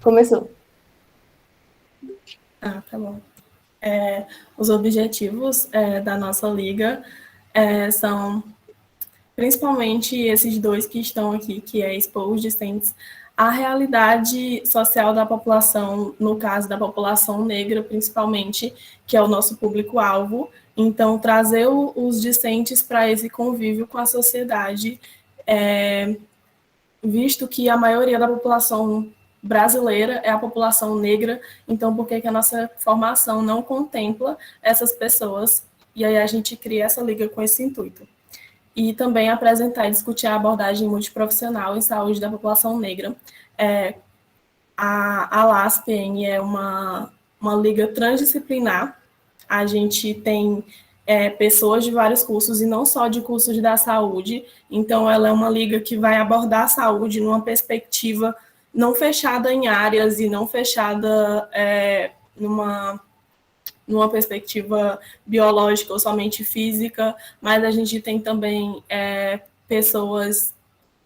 Começou. Tá bom. Os objetivos da nossa liga são principalmente esses dois que estão aqui, que é expor os discentes à realidade social da população, no caso da população negra, principalmente, que é o nosso público-alvo. Então, trazer os discentes para esse convívio com a sociedade, visto que a maioria da população brasileira é a população negra, então por que a nossa formação não contempla essas pessoas? E aí a gente cria essa liga com esse intuito. E também apresentar e discutir a abordagem multiprofissional em saúde da população negra. A LASPN é uma liga transdisciplinar. A gente tem pessoas de vários cursos e não só de cursos da saúde. Então, ela é uma liga que vai abordar a saúde numa perspectiva não fechada em áreas e não fechada numa perspectiva biológica ou somente física, mas a gente tem também pessoas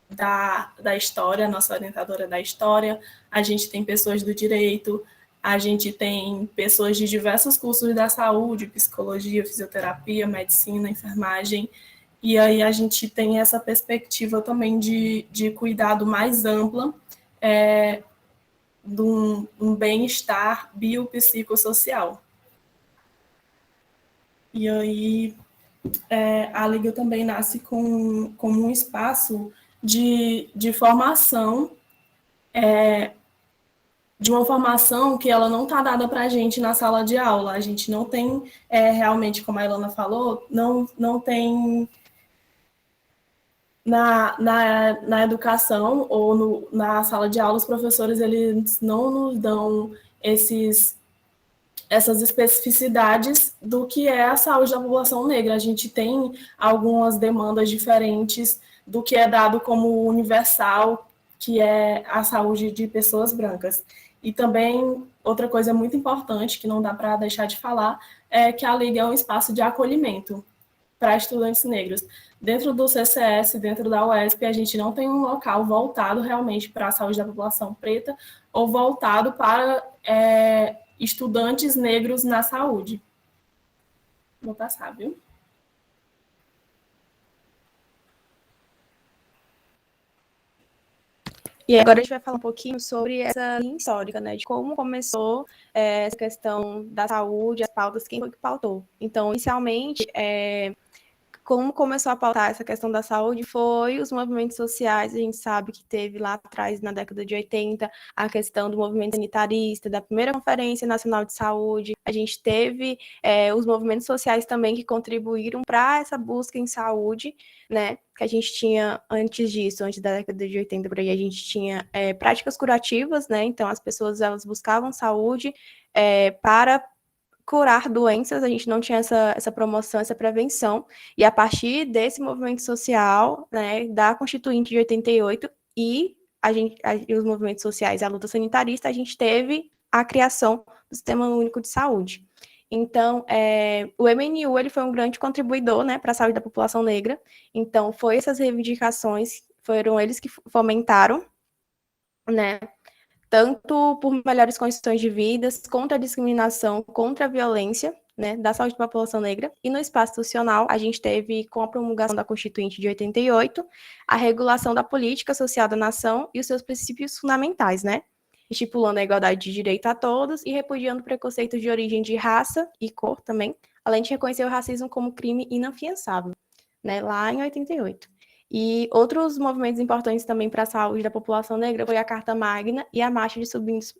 da história, nossa orientadora da história, a gente tem pessoas do direito, a gente tem pessoas de diversos cursos da saúde, psicologia, fisioterapia, medicina, enfermagem, e aí a gente tem essa perspectiva também de cuidado mais ampla, de um bem-estar biopsicossocial. E aí a Liga também nasce como um espaço de formação, de uma formação que ela não está dada para a gente na sala de aula. A gente não tem, realmente, como a Ilana falou, não tem na educação ou na sala de aula, os professores eles não nos dão essas especificidades do que é a saúde da população negra. A gente tem algumas demandas diferentes do que é dado como universal, que é a saúde de pessoas brancas. E também, outra coisa muito importante, que não dá para deixar de falar, é que a Liga é um espaço de acolhimento para estudantes negros. Dentro do CCS, dentro da UESP, a gente não tem um local voltado realmente para a saúde da população preta ou voltado para estudantes negros na saúde. Vou passar, viu? E agora a gente vai falar um pouquinho sobre essa linha histórica, né, de como começou essa questão da saúde, as pautas, quem foi que pautou. Então, inicialmente, como começou a pautar essa questão da saúde foi os movimentos sociais. A gente sabe que teve lá atrás, na década de 80, a questão do movimento sanitarista, da primeira Conferência Nacional de Saúde. A gente teve os movimentos sociais também que contribuíram para essa busca em saúde, né? Que a gente tinha antes disso, antes da década de 80, por aí, a gente tinha práticas curativas, né? Então, as pessoas elas buscavam saúde para curar doenças, a gente não tinha essa promoção, essa prevenção, e a partir desse movimento social, né, da Constituinte de 88 e os movimentos sociais, a luta sanitarista, a gente teve a criação do Sistema Único de Saúde. Então, o MNU ele foi um grande contribuidor, né, para a saúde da população negra. Então, foi essas reivindicações, foram eles que fomentaram, né, tanto por melhores condições de vida, contra a discriminação, contra a violência, né, da saúde da população negra. E no espaço institucional, a gente teve, com a promulgação da Constituinte de 88, a regulação da política social da nação e os seus princípios fundamentais, né, estipulando a igualdade de direito a todos e repudiando preconceitos de origem de raça e cor também, além de reconhecer o racismo como crime inafiançável, né, lá em 88. E outros movimentos importantes também para a saúde da população negra foi a Carta Magna e a Marcha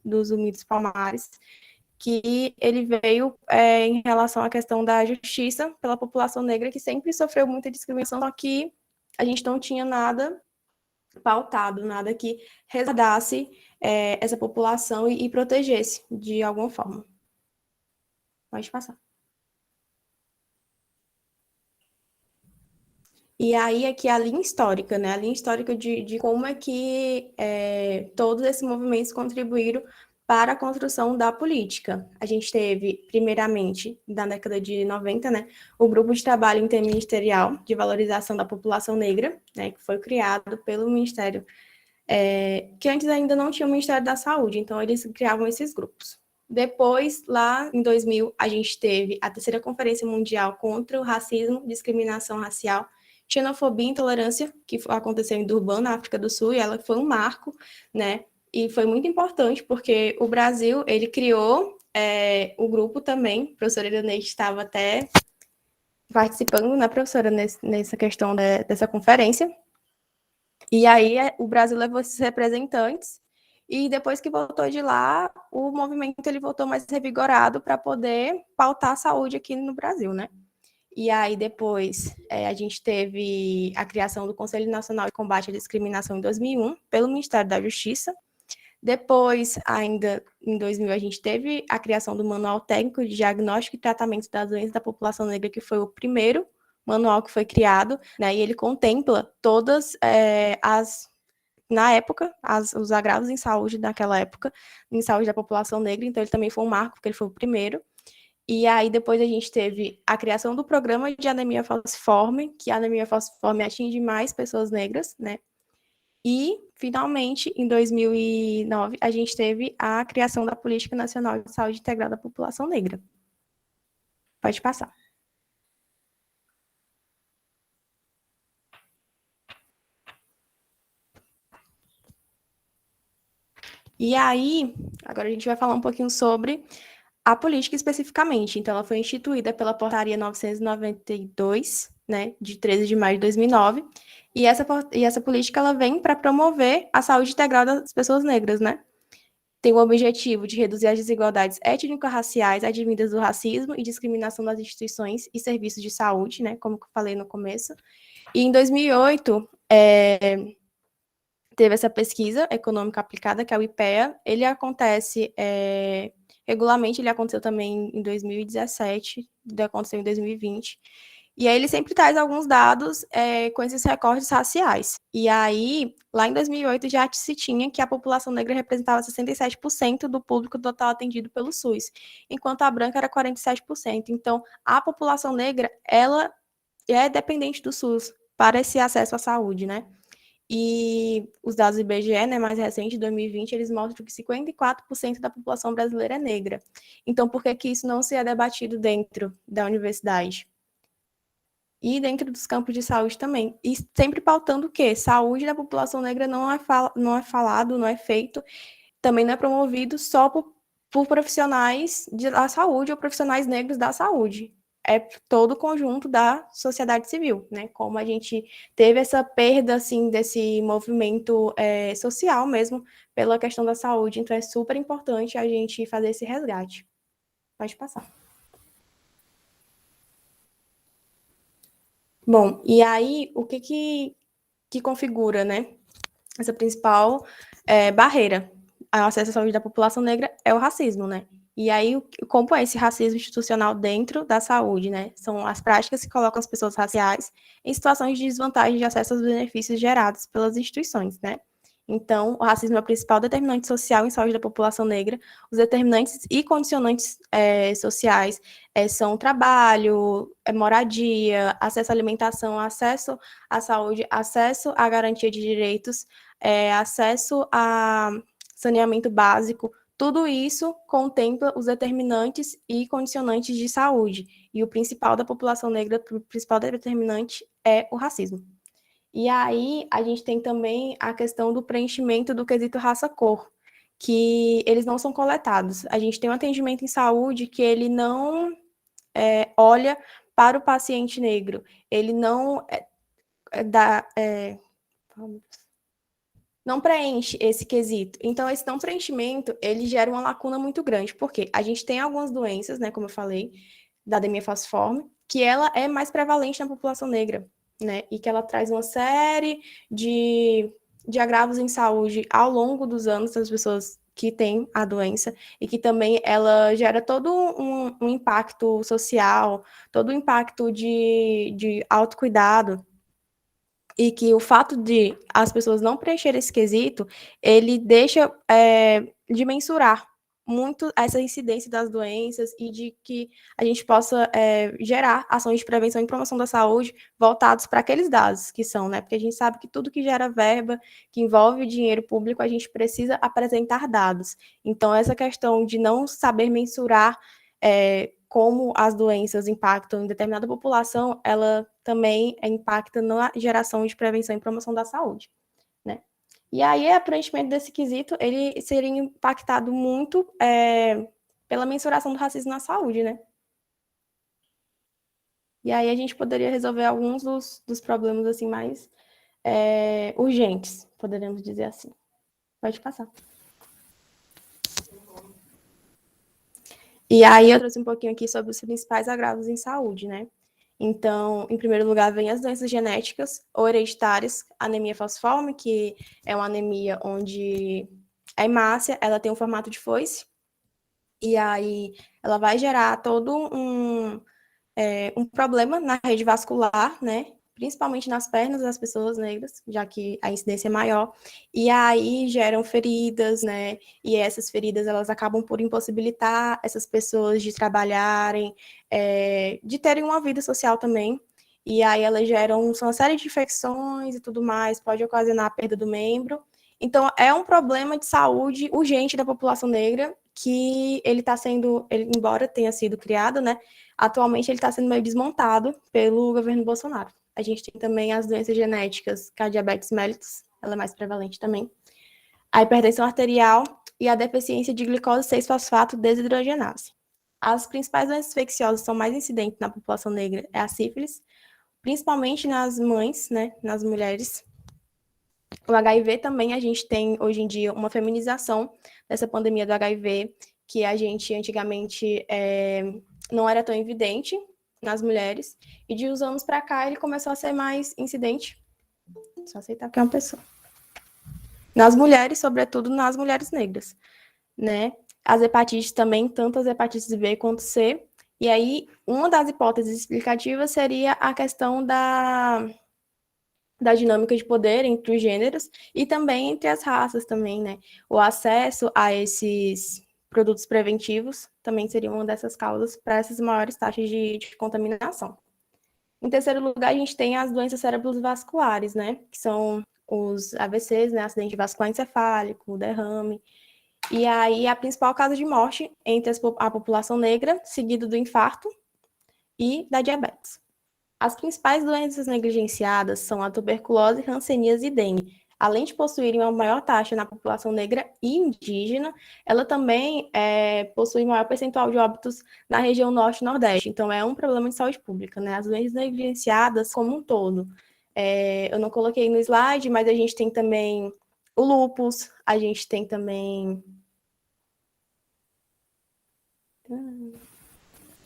dos Unidos Palmares, que ele veio em relação à questão da justiça pela população negra, que sempre sofreu muita discriminação, só que a gente não tinha nada pautado, nada que resguardasse essa população e protegesse de alguma forma. Pode passar. E aí aqui a linha histórica, né? A linha histórica de como é que todos esses movimentos contribuíram para a construção da política. A gente teve, primeiramente, na década de 90, né, o Grupo de Trabalho Interministerial de Valorização da População Negra, né, que foi criado pelo Ministério que antes ainda não tinha o Ministério da Saúde, então eles criavam esses grupos. Depois, lá em 2000, a gente teve a terceira Conferência Mundial contra o Racismo, Discriminação Racial, Xenofobia e Intolerância, que aconteceu em Durban, na África do Sul, e ela foi um marco, né? E foi muito importante, porque o Brasil, ele criou o grupo também, a professora Iranete estava até participando, né, professora, nessa questão dessa conferência. E aí o Brasil levou esses representantes, e depois que voltou de lá, o movimento ele voltou mais revigorado para poder pautar a saúde aqui no Brasil, né? E aí depois a gente teve a criação do Conselho Nacional de Combate à Discriminação em 2001, pelo Ministério da Justiça. Depois, ainda em 2000, a gente teve a criação do Manual Técnico de Diagnóstico e Tratamento das Doenças da População Negra, que foi o primeiro manual que foi criado, né? E ele contempla todas na época, os agravos em saúde daquela época, em saúde da população negra, então ele também foi um marco, porque ele foi o primeiro. E aí depois a gente teve a criação do programa de anemia falciforme, que a anemia falciforme atinge mais pessoas negras, né? E, finalmente, em 2009, a gente teve a criação da Política Nacional de Saúde Integrada da População Negra. Pode passar. E aí, agora a gente vai falar um pouquinho sobre a política especificamente. Então, ela foi instituída pela Portaria 992, né, de 13 de maio de 2009, e essa política ela vem para promover a saúde integral das pessoas negras, né? Tem o objetivo de reduzir as desigualdades étnico-raciais advindas do racismo e discriminação das instituições e serviços de saúde, né, como eu falei no começo. E em 2008, teve essa pesquisa econômica aplicada, que é o IPEA. Ele acontece regularmente, ele aconteceu também em 2017, aconteceu em 2020. E aí ele sempre traz alguns dados com esses recortes raciais. E aí, lá em 2008, já se tinha que a população negra representava 67% do público total atendido pelo SUS, enquanto a branca era 47%. Então, a população negra, ela é dependente do SUS para esse acesso à saúde, né? E os dados do IBGE, né, mais recente, de 2020, eles mostram que 54% da população brasileira é negra. Então, por que isso não se é debatido dentro da universidade? E dentro dos campos de saúde também. E sempre pautando o quê? Saúde da população negra não é falado, não é feito, também não é promovido só por profissionais da saúde ou profissionais negros da saúde. É todo o conjunto da sociedade civil, né? Como a gente teve essa perda, assim, desse movimento social mesmo, pela questão da saúde. Então, é super importante a gente fazer esse resgate. Pode passar. Bom, e aí, o que configura, né? Essa principal barreira ao acesso à saúde da população negra é o racismo, né? E aí, como é esse racismo institucional dentro da saúde, né? São as práticas que colocam as pessoas raciais em situações de desvantagem de acesso aos benefícios gerados pelas instituições, né? Então, o racismo é o principal determinante social em saúde da população negra. Os determinantes e condicionantes sociais são trabalho, moradia, acesso à alimentação, acesso à saúde, acesso à garantia de direitos, acesso a saneamento básico. Tudo isso contempla os determinantes e condicionantes de saúde. E o principal da população negra, o principal determinante é o racismo. E aí, a gente tem também a questão do preenchimento do quesito raça-cor, que eles não são coletados. A gente tem um atendimento em saúde que ele não olha para o paciente negro, ele não não preenche esse quesito. Então, esse não preenchimento, ele gera uma lacuna muito grande, porque a gente tem algumas doenças, né, como eu falei, da anemia falciforme, que ela é mais prevalente na população negra, né, e que ela traz uma série de agravos em saúde ao longo dos anos das pessoas que têm a doença, e que também ela gera todo um impacto social, todo um impacto de autocuidado, e que o fato de as pessoas não preencherem esse quesito, ele deixa de mensurar muito essa incidência das doenças e de que a gente possa gerar ações de prevenção e promoção da saúde voltados para aqueles dados que são, né? Porque a gente sabe que tudo que gera verba, que envolve dinheiro público, a gente precisa apresentar dados. Então, essa questão de não saber mensurar como as doenças impactam em determinada população, ela também impacta na geração de prevenção e promoção da saúde, né? E aí, a preenchimento desse quesito, ele seria impactado muito pela mensuração do racismo na saúde, né? E aí a gente poderia resolver alguns dos problemas assim mais urgentes, poderíamos dizer assim. Pode passar. E aí eu trouxe um pouquinho aqui sobre os principais agravos em saúde, né? Então, em primeiro lugar, vem as doenças genéticas ou hereditárias, anemia falciforme, que é uma anemia onde a hemácia, ela tem um formato de foice, e aí ela vai gerar todo um problema na rede vascular, né? Principalmente nas pernas das pessoas negras, já que a incidência é maior, e aí geram feridas, né? E essas feridas elas acabam por impossibilitar essas pessoas de trabalharem, de terem uma vida social também. E aí elas geram uma série de infecções e tudo mais, pode ocasionar a perda do membro. Então é um problema de saúde urgente da população negra que ele está sendo, embora tenha sido criado, né? Atualmente ele está sendo meio desmontado pelo governo Bolsonaro. A gente tem também as doenças genéticas, que a diabetes mellitus, ela é mais prevalente também, a hipertensão arterial e a deficiência de glicose 6-fosfato desidrogenase. As principais doenças infecciosas são mais incidentes na população negra é a sífilis, principalmente nas mães, né, nas mulheres. O HIV também, a gente tem hoje em dia uma feminização dessa pandemia do HIV, que a gente antigamente não era tão evidente nas mulheres, e de uns anos para cá ele começou a ser mais incidente. Só aceitar que é uma pessoa. Nas mulheres, sobretudo nas mulheres negras, né? As hepatites também, tanto as hepatites B quanto C. E aí, uma das hipóteses explicativas seria a questão da dinâmica de poder entre os gêneros e também entre as raças também, né? O acesso a esses produtos preventivos também seria uma dessas causas para essas maiores taxas de contaminação. Em terceiro lugar, a gente tem as doenças cerebrovasculares, né? Que são os AVCs, né? Acidente vascular encefálico, derrame. E aí, a principal causa de morte entre a população negra, seguido do infarto e da diabetes. As principais doenças negligenciadas são a tuberculose, hanseníase e dengue. Além de possuírem uma maior taxa na população negra e indígena, ela também possui maior percentual de óbitos na região norte e nordeste. Então, é um problema de saúde pública, né? As doenças negligenciadas como um todo. Eu não coloquei no slide, mas a gente tem também o lúpus, a gente tem também...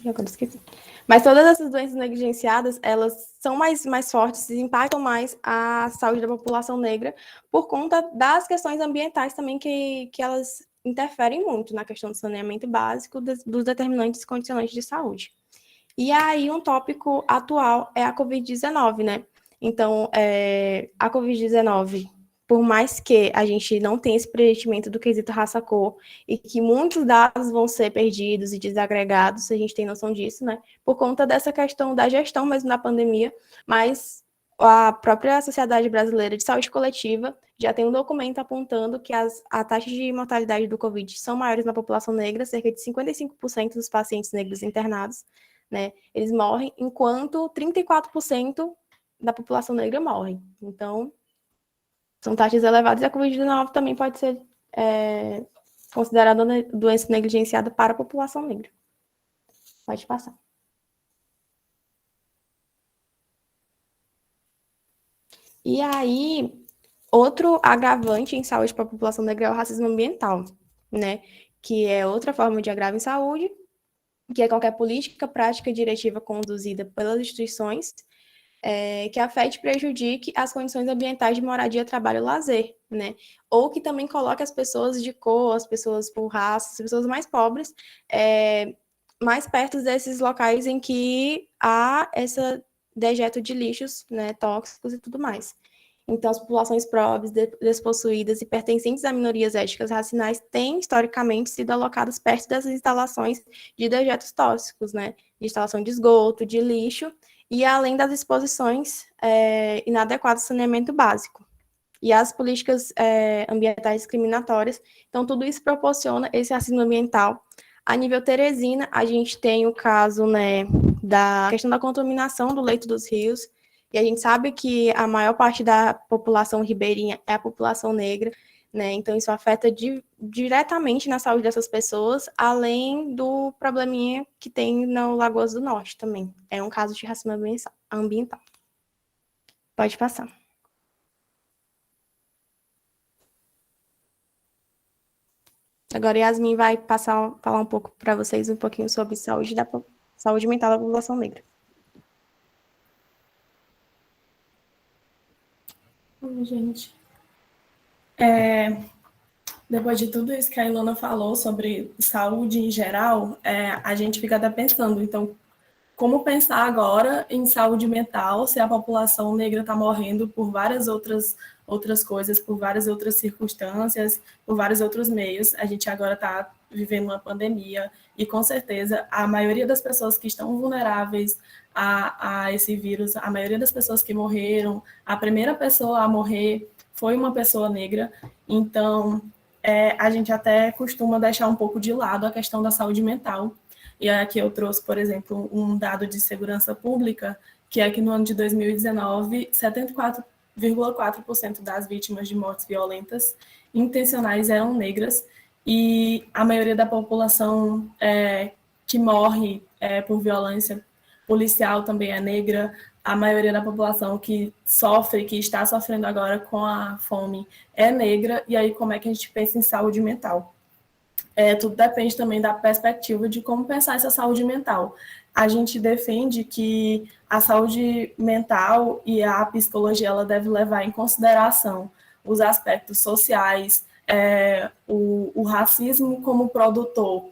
Agora esqueci. Mas todas essas doenças negligenciadas, elas são mais fortes e impactam mais a saúde da população negra por conta das questões ambientais também que elas interferem muito na questão do saneamento básico dos determinantes e condicionantes de saúde. E aí, um tópico atual é a Covid-19, né? Então, a Covid-19, por mais que a gente não tenha esse preenchimento do quesito raça-cor e que muitos dados vão ser perdidos e desagregados, a gente tem noção disso, né? Por conta dessa questão da gestão mesmo da pandemia, mas a própria Sociedade Brasileira de Saúde Coletiva já tem um documento apontando que a taxa de mortalidade do Covid são maiores na população negra, cerca de 55% dos pacientes negros internados, né? Eles morrem, enquanto 34% da população negra morre. Então, são taxas elevadas e a Covid-19 também pode ser considerada uma doença negligenciada para a população negra. Pode passar. E aí, outro agravante em saúde para a população negra é o racismo ambiental, né? Que é outra forma de agravo em saúde, que é qualquer política, prática e diretiva conduzida pelas instituições que afete e prejudique as condições ambientais de moradia, trabalho e lazer, né? Ou que também coloque as pessoas de cor, as pessoas por raça, as pessoas mais pobres, mais perto desses locais em que há essa dejeto de lixos, né, tóxicos e tudo mais. Então, as populações pobres, despossuídas e pertencentes a minorias étnicas raciais têm, historicamente, sido alocadas perto dessas instalações de dejetos tóxicos, né? De instalação de esgoto, de lixo, e além das exposições inadequadas ao saneamento básico. E as políticas ambientais discriminatórias. Então, tudo isso proporciona esse racismo ambiental. A nível Teresina, a gente tem o caso, né, da questão da contaminação do leito dos rios, e a gente sabe que a maior parte da população ribeirinha é a população negra, né? Então isso afeta diretamente na saúde dessas pessoas, além do probleminha que tem no Lagoas do Norte também. É um caso de racismo ambiental. Pode passar. Agora Yasmin vai falar um pouco para vocês um pouquinho sobre saúde mental da população negra. Gente, depois de tudo isso que a Ilona falou sobre saúde em geral, a gente fica até pensando, então, como pensar agora em saúde mental se a população negra está morrendo por várias outras coisas, por várias outras circunstâncias, por vários outros meios. A gente agora está vivendo uma pandemia e, com certeza, a maioria das pessoas que estão vulneráveis a esse vírus, a maioria das pessoas que morreram, a primeira pessoa a morrer foi uma pessoa negra. Então, a gente até costuma deixar um pouco de lado a questão da saúde mental. E aqui eu trouxe, por exemplo, um dado de segurança pública, que é que no ano de 2019, 74,4% das vítimas de mortes violentas intencionais eram negras, e a maioria da população que morre por violência policial também é negra, a maioria da população que sofre, que está sofrendo agora com a fome é negra, e aí como é que a gente pensa em saúde mental? Tudo depende também da perspectiva de como pensar essa saúde mental. A gente defende que a saúde mental e a psicologia ela deve levar em consideração os aspectos sociais, o racismo como produtor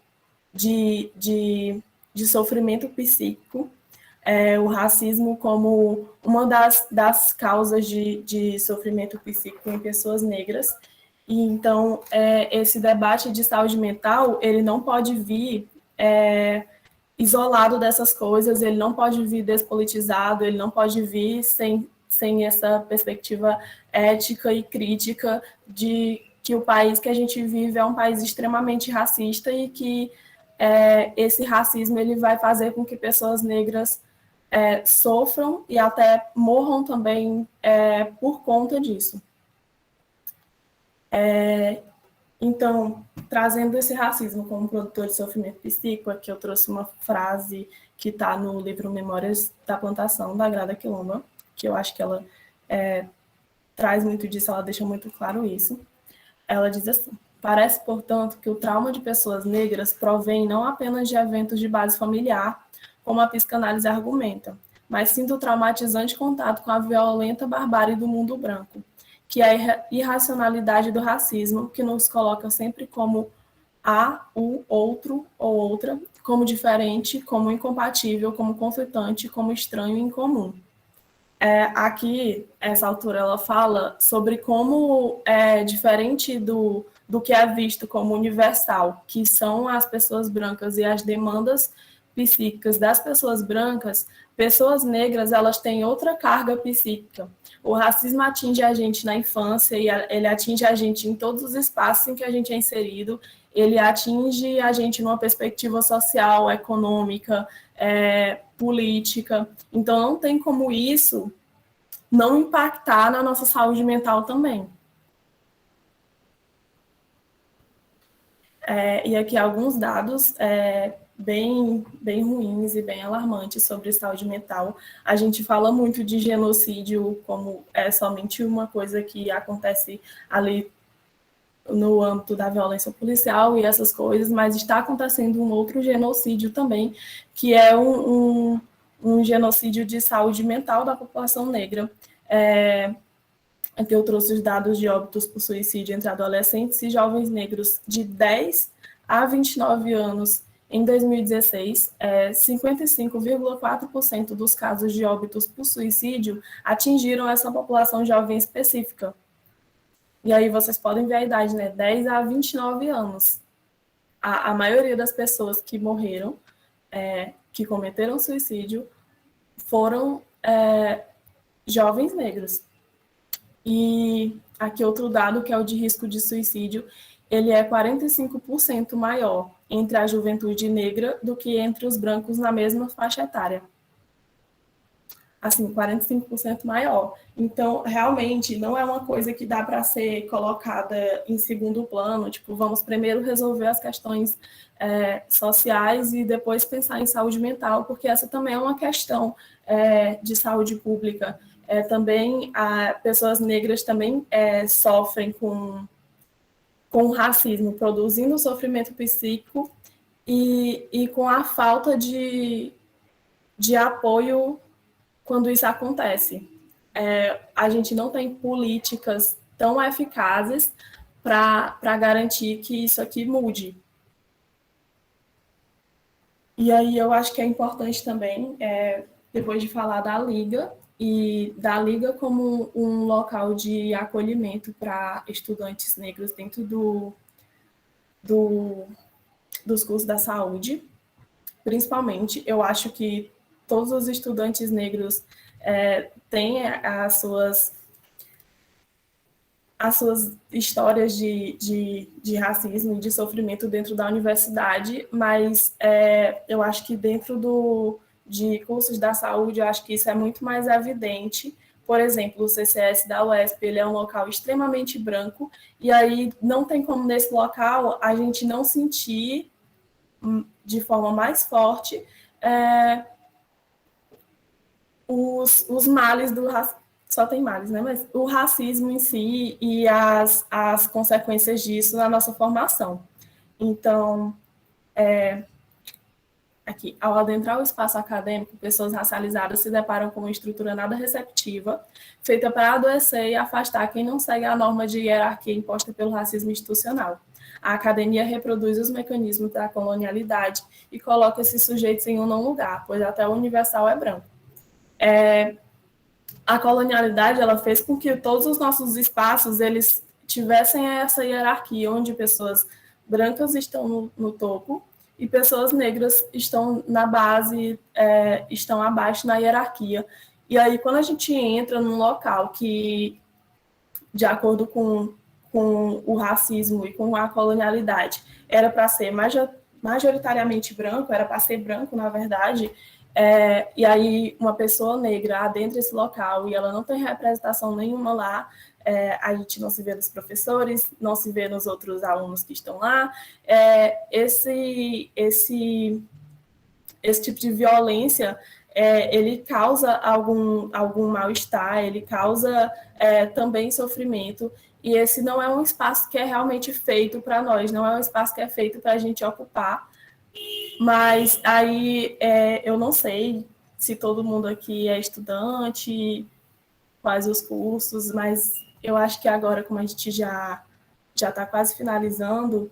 de sofrimento psíquico, o racismo como uma das causas de sofrimento psíquico em pessoas negras. E então, esse debate de saúde mental, ele não pode vir isolado dessas coisas, ele não pode vir despolitizado, ele não pode vir sem essa perspectiva ética e crítica de que o país que a gente vive é um país extremamente racista e que esse racismo ele vai fazer com que pessoas negras sofram e até morram também por conta disso. Então, trazendo esse racismo como produtor de sofrimento psíquico, aqui eu trouxe uma frase que está no livro Memórias da Plantação, da Grada Quilomba, que eu acho que ela traz muito disso, ela deixa muito claro isso. Ela diz assim: parece, portanto, que o trauma de pessoas negras provém não apenas de eventos de base familiar, como a psicanálise argumenta, mas sim do traumatizante contato com a violenta barbárie do mundo branco, que é a irracionalidade do racismo, que nos coloca sempre como o outro ou outra, como diferente, como incompatível, como conflitante, como estranho e incomum. Aqui, essa autora, ela fala sobre como é diferente do que é visto como universal, que são as pessoas brancas e as demandas psíquicas das pessoas brancas, pessoas negras, elas têm outra carga psíquica. O racismo atinge a gente na infância e ele atinge a gente em todos os espaços em que a gente é inserido, ele atinge a gente numa perspectiva social, econômica, política. Então, não tem como isso não impactar na nossa saúde mental também. E aqui alguns dados bem ruins e bem alarmantes sobre saúde mental. A gente fala muito de genocídio como somente uma coisa que acontece ali no âmbito da violência policial e essas coisas, mas está acontecendo um outro genocídio também, que é um genocídio de saúde mental da população negra. Aqui eu trouxe os dados de óbitos por suicídio entre adolescentes e jovens negros de 10 a 29 anos Em 2016, 55,4% dos casos de óbitos por suicídio atingiram essa população jovem específica. E aí vocês podem ver a idade, né? 10 a 29 anos. A maioria das pessoas que morreram, que cometeram suicídio, foram jovens negros. E aqui outro dado, que é o de risco de suicídio, ele é 45% maior entre a juventude negra do que entre os brancos na mesma faixa etária. Assim, 45% maior. Então, realmente, não é uma coisa que dá para ser colocada em segundo plano, tipo, vamos primeiro resolver as questões sociais e depois pensar em saúde mental, porque essa também é uma questão de saúde pública. Também, pessoas negras também sofrem com racismo, produzindo sofrimento psíquico e com a falta de apoio quando isso acontece. A gente não tem políticas tão eficazes para garantir que isso aqui mude. E aí eu acho que é importante também, depois de falar da Liga, e da Liga como um local de acolhimento para estudantes negros dentro dos cursos da saúde, principalmente. Eu acho que todos os estudantes negros têm as suas histórias de racismo e de sofrimento dentro da universidade, mas eu acho que dentro de cursos da saúde, eu acho que isso é muito mais evidente. Por exemplo, o CCS da UESP, ele é um local extremamente branco, e aí não tem como nesse local a gente não sentir de forma mais forte os males do racismo. Só tem males, né? Mas o racismo em si e as consequências disso na nossa formação. Então, aqui, ao adentrar o espaço acadêmico, pessoas racializadas se deparam com uma estrutura nada receptiva, feita para adoecer e afastar quem não segue a norma de hierarquia imposta pelo racismo institucional. A academia reproduz os mecanismos da colonialidade e coloca esses sujeitos em um não lugar, pois até o universal é branco. A colonialidade, ela fez com que todos os nossos espaços eles tivessem essa hierarquia, onde pessoas brancas estão no topo e pessoas negras estão na base, estão abaixo na hierarquia. E aí, quando a gente entra num local que, de acordo com o racismo e com a colonialidade, era para ser majoritariamente branco, era para ser branco, na verdade, e aí uma pessoa negra adentra esse local e ela não tem representação nenhuma lá, a gente não se vê nos professores, não se vê nos outros alunos que estão lá. Esse tipo de violência, ele causa algum mal-estar, ele causa também sofrimento, e esse não é um espaço que é realmente feito para nós, não é um espaço que é feito para a gente ocupar. Mas aí eu não sei se todo mundo aqui é estudante, quais os cursos, mas eu acho que agora, como a gente já está quase finalizando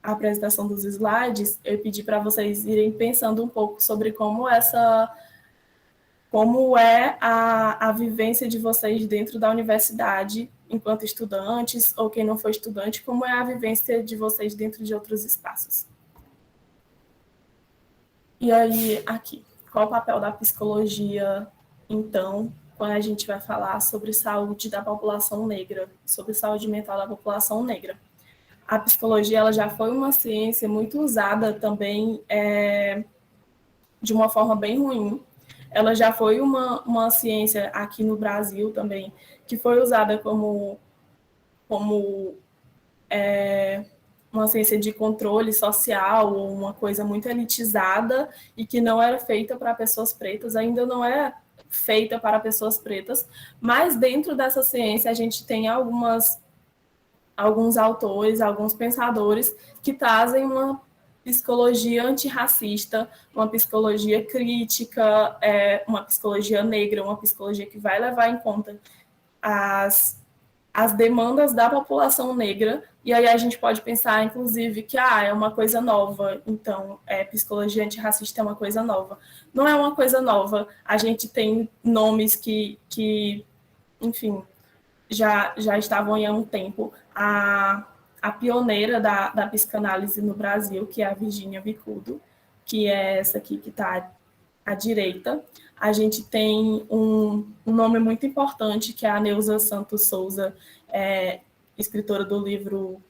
a apresentação dos slides, eu pedi para vocês irem pensando um pouco sobre como é a vivência de vocês dentro da universidade, enquanto estudantes, ou quem não for estudante, como é a vivência de vocês dentro de outros espaços. E aí, aqui, qual o papel da psicologia, então, quando a gente vai falar sobre saúde da população negra, sobre saúde mental da população negra? A psicologia, ela já foi uma ciência muito usada também de uma forma bem ruim. Ela já foi uma ciência aqui no Brasil também, que foi usada como uma ciência de controle social, ou uma coisa muito elitizada e que não era feita para pessoas pretas, ainda não é feita para pessoas pretas, mas dentro dessa ciência a gente tem alguns autores, alguns pensadores que trazem uma psicologia antirracista, uma psicologia crítica, uma psicologia negra, uma psicologia que vai levar em conta as demandas da população negra, e aí a gente pode pensar, inclusive, que é uma coisa nova, então psicologia antirracista é uma coisa nova. Não é uma coisa nova, a gente tem nomes que enfim, já estavam há um tempo. A pioneira da psicanálise no Brasil, que é a Virginia Vicudo, que é essa aqui que está à direita. A gente tem um nome muito importante, que é a Neuza Santos Souza, escritora do livro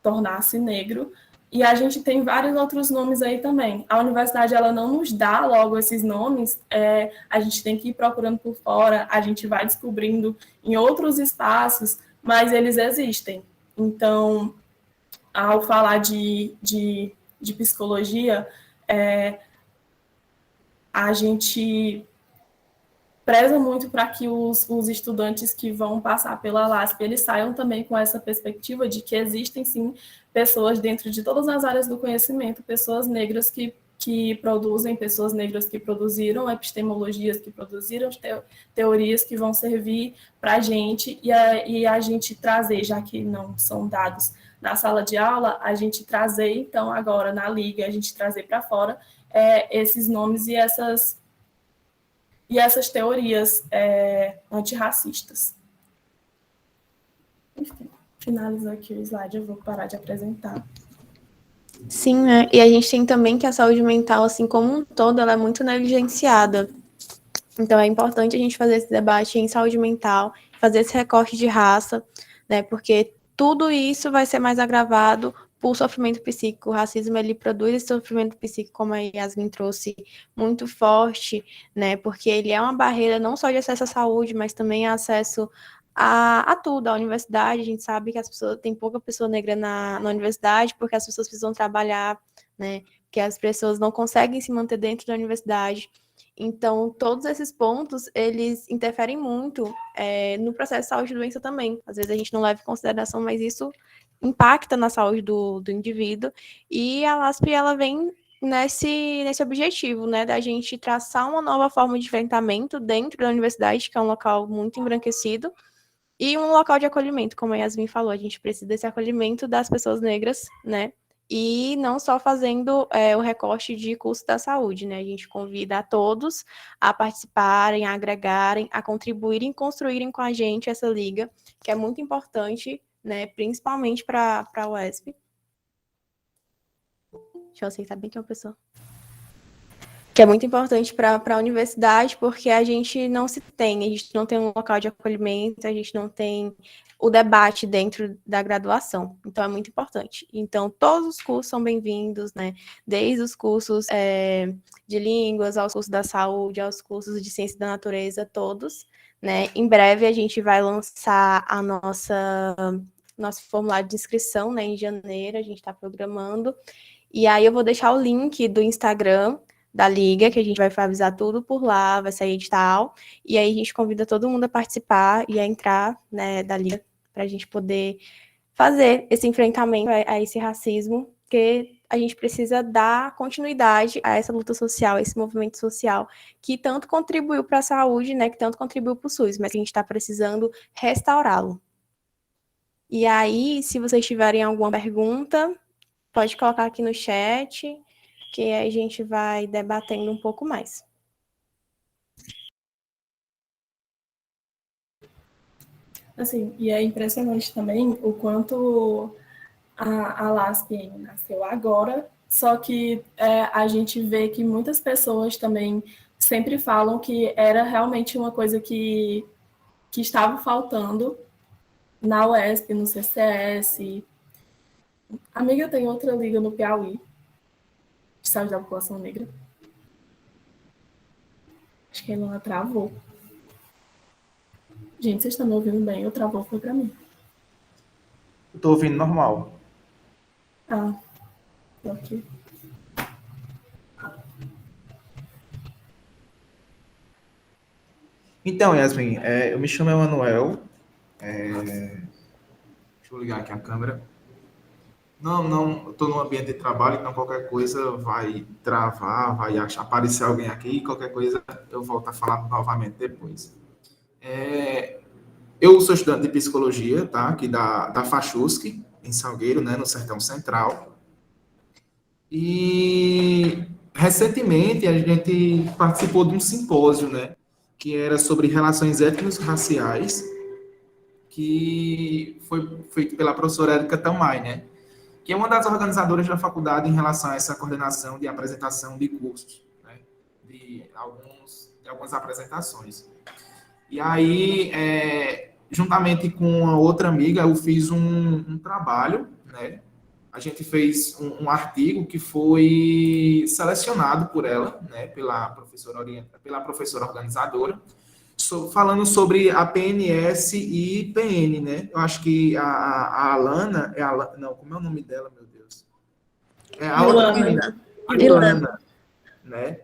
Tornar-se Negro, e a gente tem vários outros nomes aí também. A universidade ela não nos dá logo esses nomes, a gente tem que ir procurando por fora, a gente vai descobrindo em outros espaços, mas eles existem. Então, ao falar de psicologia, a gente preza muito para que os estudantes que vão passar pela LASP, eles saiam também com essa perspectiva de que existem, sim, pessoas dentro de todas as áreas do conhecimento, pessoas negras que produzem, pessoas negras que produziram epistemologias, que produziram teorias que vão servir para a gente, e a gente trazer, já que não são dados na sala de aula, a gente trazer, então, agora na liga, a gente trazer para fora esses nomes e essas teorias antirracistas. Enfim, finalizo aqui o slide, eu vou parar de apresentar. Sim, né? E a gente tem também que a saúde mental, assim como um todo, ela é muito negligenciada. Então é importante a gente fazer esse debate em saúde mental, fazer esse recorte de raça, né? Porque tudo isso vai ser mais agravado por sofrimento psíquico. O racismo, ele produz esse sofrimento psíquico, como a Yasmin trouxe, muito forte, né? Porque ele é uma barreira não só de acesso à saúde, mas também acesso a tudo, a universidade. A gente sabe que as pessoas, tem pouca pessoa negra na universidade, porque as pessoas precisam trabalhar, né? Que as pessoas não conseguem se manter dentro da universidade. Então, todos esses pontos, eles interferem muito no processo de saúde e doença também. Às vezes a gente não leva em consideração, mas isso impacta na saúde do indivíduo. E a LASP, ela vem nesse objetivo, né, da gente traçar uma nova forma de enfrentamento dentro da universidade, que é um local muito embranquecido, e um local de acolhimento, como a Yasmin falou, a gente precisa desse acolhimento das pessoas negras, né, e não só fazendo o recorte de custo da saúde, né, a gente convida a todos a participarem, a agregarem, a contribuírem, construírem com a gente essa liga, que é muito importante, né, principalmente para a UESP. Deixa eu aceitar bem que é uma pessoa. Que é muito importante para a universidade, porque a gente não tem um local de acolhimento, a gente não tem o debate dentro da graduação, então é muito importante. Então, todos os cursos são bem-vindos, né, desde os cursos de línguas, aos cursos da saúde, aos cursos de ciência da natureza, todos, né, em breve a gente vai lançar nosso formulário de inscrição, né, em janeiro, a gente está programando, e aí eu vou deixar o link do Instagram da Liga, que a gente vai avisar tudo por lá, vai sair edital, e aí a gente convida todo mundo a participar e a entrar, né, da Liga, para a gente poder fazer esse enfrentamento a esse racismo, que a gente precisa dar continuidade a essa luta social, a esse movimento social, que tanto contribuiu para a saúde, né, que tanto contribuiu para o SUS, mas que a gente está precisando restaurá-lo. E aí, se vocês tiverem alguma pergunta, pode colocar aqui no chat, que aí a gente vai debatendo um pouco mais. Assim, e é impressionante também o quanto a LASP nasceu agora, só que a gente vê que muitas pessoas também sempre falam que era realmente uma coisa que estava faltando na UESP, no CCS. Amiga, tem outra liga no Piauí, de saúde da população negra. Acho que a Ilona travou. Gente, vocês estão me ouvindo bem? O travou foi para mim. Estou ouvindo normal. Ok. Então, Yasmin, eu me chamo Emanuel. Deixa eu ligar aqui a câmera. Não, estou no ambiente de trabalho, então qualquer coisa vai travar, vai aparecer alguém aqui, qualquer coisa eu volto a falar novamente depois. eu sou estudante de psicologia, tá? Aqui da FACHUSC, em Salgueiro, né? No Sertão Central. E recentemente a gente participou de um simpósio, né? Que era sobre relações étnico-raciais, que foi feito pela professora Érica Tamay, né? Que é uma das organizadoras da faculdade em relação a essa coordenação de apresentação de cursos, né? De algumas apresentações. E aí, juntamente com a outra amiga, eu fiz um trabalho, né? A gente fez um artigo que foi selecionado por ela, né? Pela professora organizadora, falando sobre a PNS e PN, né? Eu acho que a Alana, não, como é o nome dela, meu Deus? É a outra menina, a Ilana, né?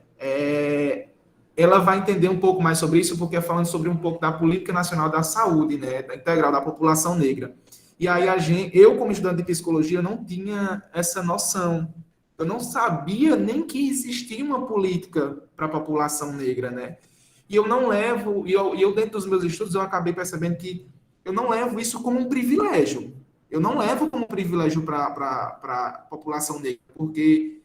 Ela vai entender um pouco mais sobre isso, porque é falando sobre um pouco da política nacional da saúde, né? Da integral da população negra. E aí eu, como estudante de psicologia, não tinha essa noção. Eu não sabia nem que existia uma política para a população negra, né? E eu não levo, eu dentro dos meus estudos, eu acabei percebendo que eu não levo isso como um privilégio. Eu não levo como um privilégio para a população negra, porque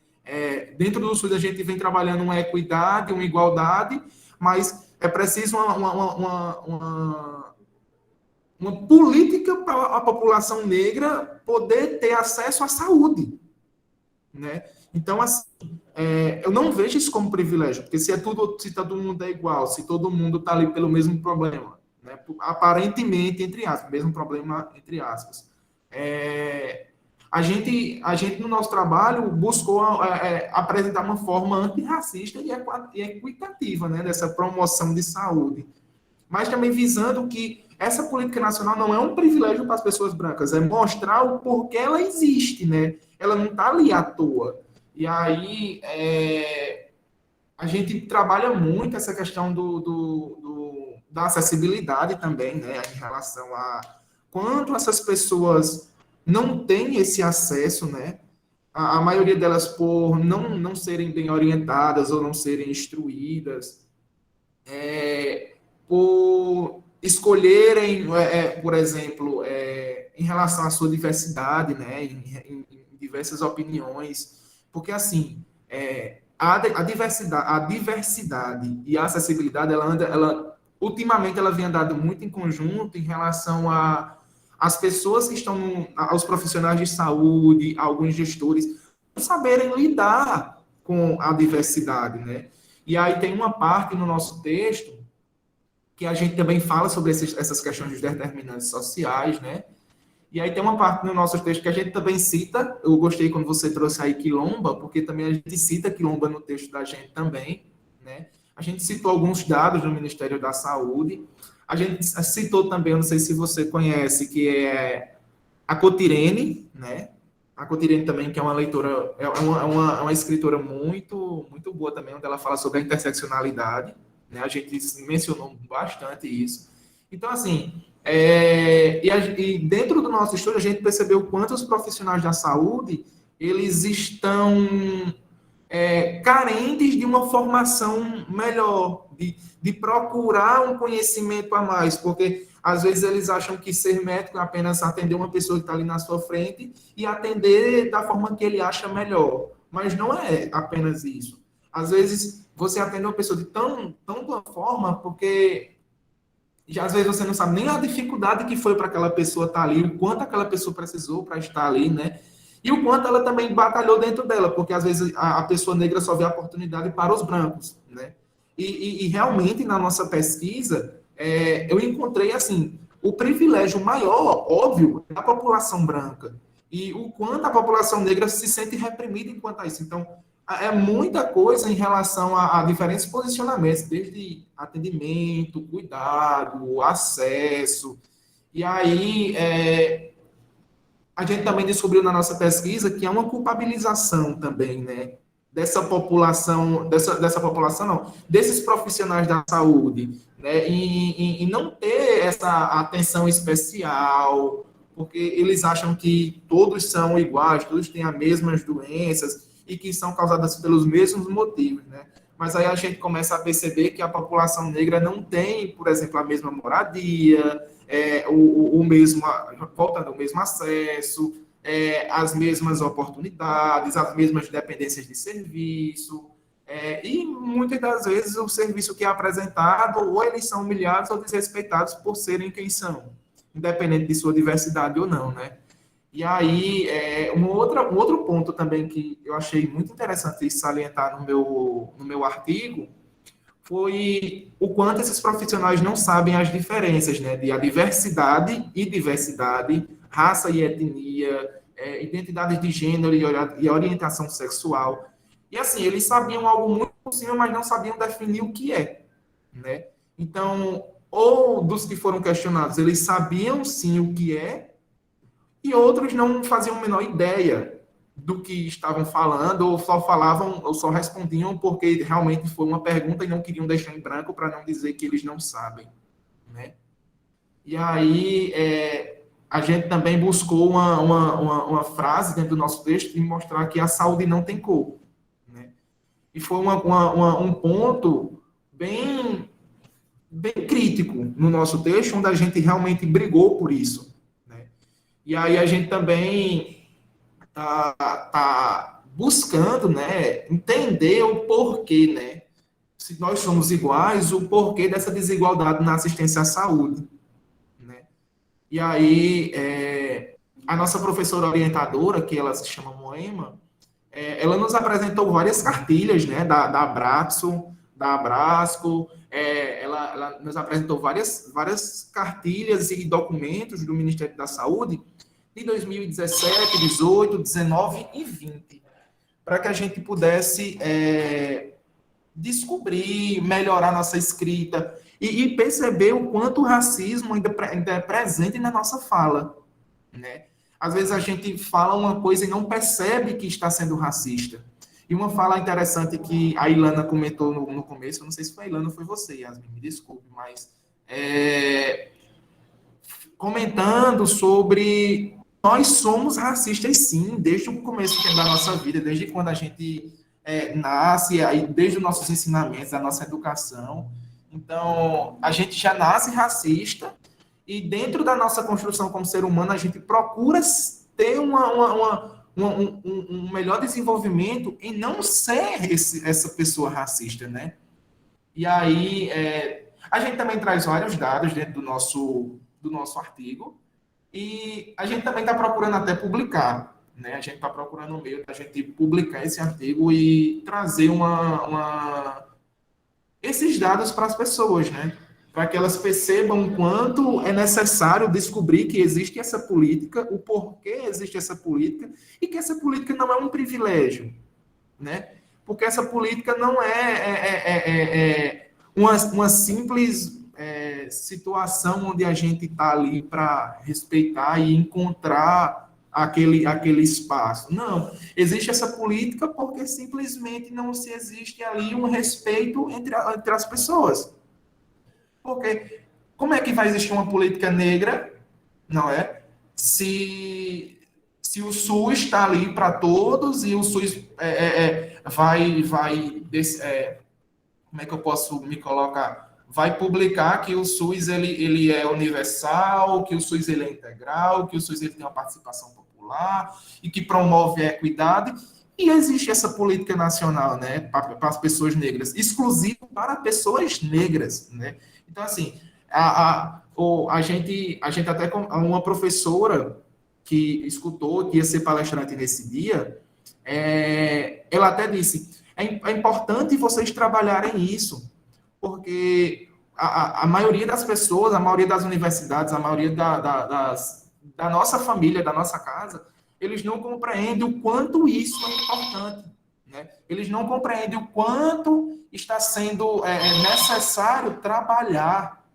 dentro do SUS a gente vem trabalhando uma equidade, uma igualdade, mas é preciso uma política para a população negra poder ter acesso à saúde, né? Então, assim, eu não vejo isso como privilégio, porque se todo mundo é igual, se todo mundo está ali pelo mesmo problema, né? Aparentemente, entre aspas, mesmo problema, entre aspas. A gente, no nosso trabalho, buscou apresentar uma forma antirracista e equitativa, né? Dessa promoção de saúde, mas também visando que essa política nacional não é um privilégio para as pessoas brancas, é mostrar o porquê ela existe, né? Ela não está ali à toa. E aí, a gente trabalha muito essa questão da acessibilidade também, né? Em relação a quanto essas pessoas não têm esse acesso, né? A maioria delas por não serem bem orientadas ou não serem instruídas, por escolherem, por exemplo, em relação à sua diversidade, né, em diversas opiniões, porque, assim, a diversidade e a acessibilidade, ultimamente, ela vem andando muito em conjunto em relação às pessoas que estão, aos profissionais de saúde, alguns gestores, não saberem lidar com a diversidade, né? E aí tem uma parte no nosso texto que a gente também fala sobre essas questões dos determinantes sociais, né? E aí tem uma parte no nosso texto que a gente também cita, eu gostei quando você trouxe aí Quilomba, porque também a gente cita Quilomba no texto da gente também, né? A gente citou alguns dados do Ministério da Saúde, a gente citou também, eu não sei se você conhece, que é a Cotirene, né? A Cotirene também, que é uma leitora, uma escritora muito, muito boa também, onde ela fala sobre a interseccionalidade, né? A gente mencionou bastante isso. Então, assim, e dentro do nosso estudo, a gente percebeu quanto os profissionais da saúde, eles estão carentes de uma formação melhor, de procurar um conhecimento a mais, porque às vezes eles acham que ser médico é apenas atender uma pessoa que está ali na sua frente e atender da forma que ele acha melhor, mas não é apenas isso. Às vezes você atende uma pessoa de tanta forma, porque às vezes você não sabe nem a dificuldade que foi para aquela pessoa estar ali, o quanto aquela pessoa precisou para estar ali, né? E o quanto ela também batalhou dentro dela, porque às vezes a pessoa negra só vê a oportunidade para os brancos, né? E realmente, na nossa pesquisa, eu encontrei, assim, o privilégio maior, óbvio, da população branca. E o quanto a população negra se sente reprimida enquanto a isso. Então, é muita coisa em relação a diferentes posicionamentos, desde atendimento, cuidado, acesso. E aí, a gente também descobriu na nossa pesquisa que é uma culpabilização também, né? Dessa população, desses profissionais da saúde, né? E não ter essa atenção especial, porque eles acham que todos são iguais, todos têm as mesmas doenças, e que são causadas pelos mesmos motivos, né? mas aí a gente começa a perceber que a população negra não tem, por exemplo, a mesma moradia, voltando ao mesmo acesso, as mesmas oportunidades, as mesmas dependências de serviço, e muitas das vezes o serviço que é apresentado, ou eles são humilhados ou desrespeitados por serem quem são, independente de sua diversidade ou não, né? E aí, um outro ponto também que eu achei muito interessante salientar no meu artigo foi o quanto esses profissionais não sabem as diferenças, né, de a diversidade e diversidade, raça e etnia, identidade de gênero e orientação sexual. E assim, eles sabiam algo muito por cima, mas não sabiam definir o que é, né? Então, ou dos que foram questionados, eles sabiam sim o que é, e outros não faziam a menor ideia do que estavam falando, ou só falavam, ou só respondiam porque realmente foi uma pergunta e não queriam deixar em branco para não dizer que eles não sabem, né? E aí, a gente também buscou uma frase dentro do nosso texto de mostrar que a saúde não tem cor, né? E foi um ponto bem crítico no nosso texto, onde a gente realmente brigou por isso. E aí a gente também tá buscando, né, entender o porquê, né, se nós somos iguais, o porquê dessa desigualdade na assistência à saúde, né. E aí, a nossa professora orientadora, que ela se chama Moema, ela nos apresentou várias cartilhas, né, da Abraxo, da Abrasco, ela nos apresentou várias cartilhas e documentos do Ministério da Saúde de 2017, 18, 19 e 20, para que a gente pudesse descobrir, melhorar nossa escrita e perceber o quanto o racismo ainda é presente na nossa fala, né? Às vezes a gente fala uma coisa e não percebe que está sendo racista. E uma fala interessante que a Ilana comentou no começo, eu não sei se foi a Ilana ou foi você, Yasmin, me desculpe, mas comentando sobre nós somos racistas sim, desde o começo da nossa vida, desde quando a gente nasce, aí, desde os nossos ensinamentos, a nossa educação. Então, a gente já nasce racista e dentro da nossa construção como ser humano, a gente procura ter um melhor desenvolvimento em não ser essa pessoa racista, né? E aí, a gente também traz vários dados dentro do nosso artigo e a gente também está procurando até publicar, né? A gente está procurando um meio da gente publicar esse artigo e trazer esses dados para as pessoas, né? Para que elas percebam o quanto é necessário descobrir que existe essa política, o porquê existe essa política, e que essa política não é um privilégio, né? Porque essa política não é uma simples situação onde a gente está ali para respeitar e encontrar aquele espaço. Não, existe essa política porque simplesmente não se existe ali um respeito entre as pessoas. Porque como é que vai existir uma política negra, não é? Se o SUS está ali para todos e o SUS como é que eu posso me colocar? Vai publicar que o SUS ele é universal, que o SUS ele é integral, que o SUS ele tem uma participação popular e que promove a equidade. E existe essa política nacional, né, para as pessoas negras, exclusiva para pessoas negras, né? Então, assim, a gente até com uma professora que escutou, que ia ser palestrante nesse dia, ela até disse, é importante vocês trabalharem isso, porque a maioria das pessoas, a maioria das universidades, a maioria da nossa família, da nossa casa, eles não compreendem o quanto isso é importante, né? Eles não compreendem o quanto está sendo necessário trabalhar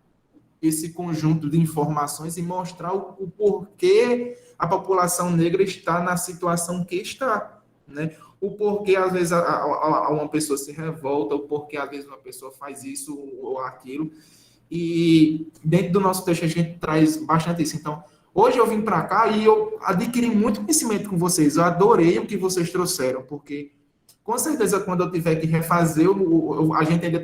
esse conjunto de informações e mostrar o porquê a população negra está na situação que está, né? O porquê, às vezes, uma pessoa se revolta, o porquê, às vezes, uma pessoa faz isso ou aquilo. E dentro do nosso texto a gente traz bastante isso. Então, hoje eu vim para cá e eu adquiri muito conhecimento com vocês. Eu adorei o que vocês trouxeram, porque Com certeza, quando eu tiver que refazer, a gente ainda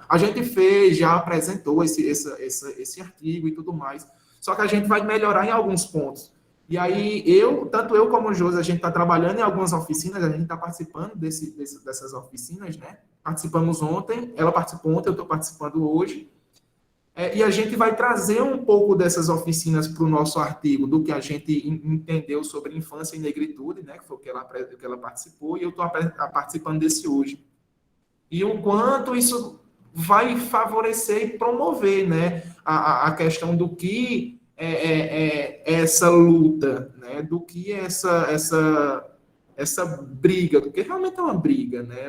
a gente fez, já apresentou esse artigo e tudo mais. Só que a gente vai melhorar em alguns pontos. E aí, tanto eu como o Josi, a gente está trabalhando em algumas oficinas, a gente está participando dessas oficinas, né? Participamos ontem, ela participou ontem, eu estou participando hoje. E a gente vai trazer um pouco dessas oficinas para o nosso artigo, do que a gente entendeu sobre infância e negritude, né, que foi o que ela participou, e eu estou participando desse hoje. E o quanto isso vai favorecer e promover, né, a questão do que é essa luta, né, do que é essa briga, porque realmente é uma briga, né,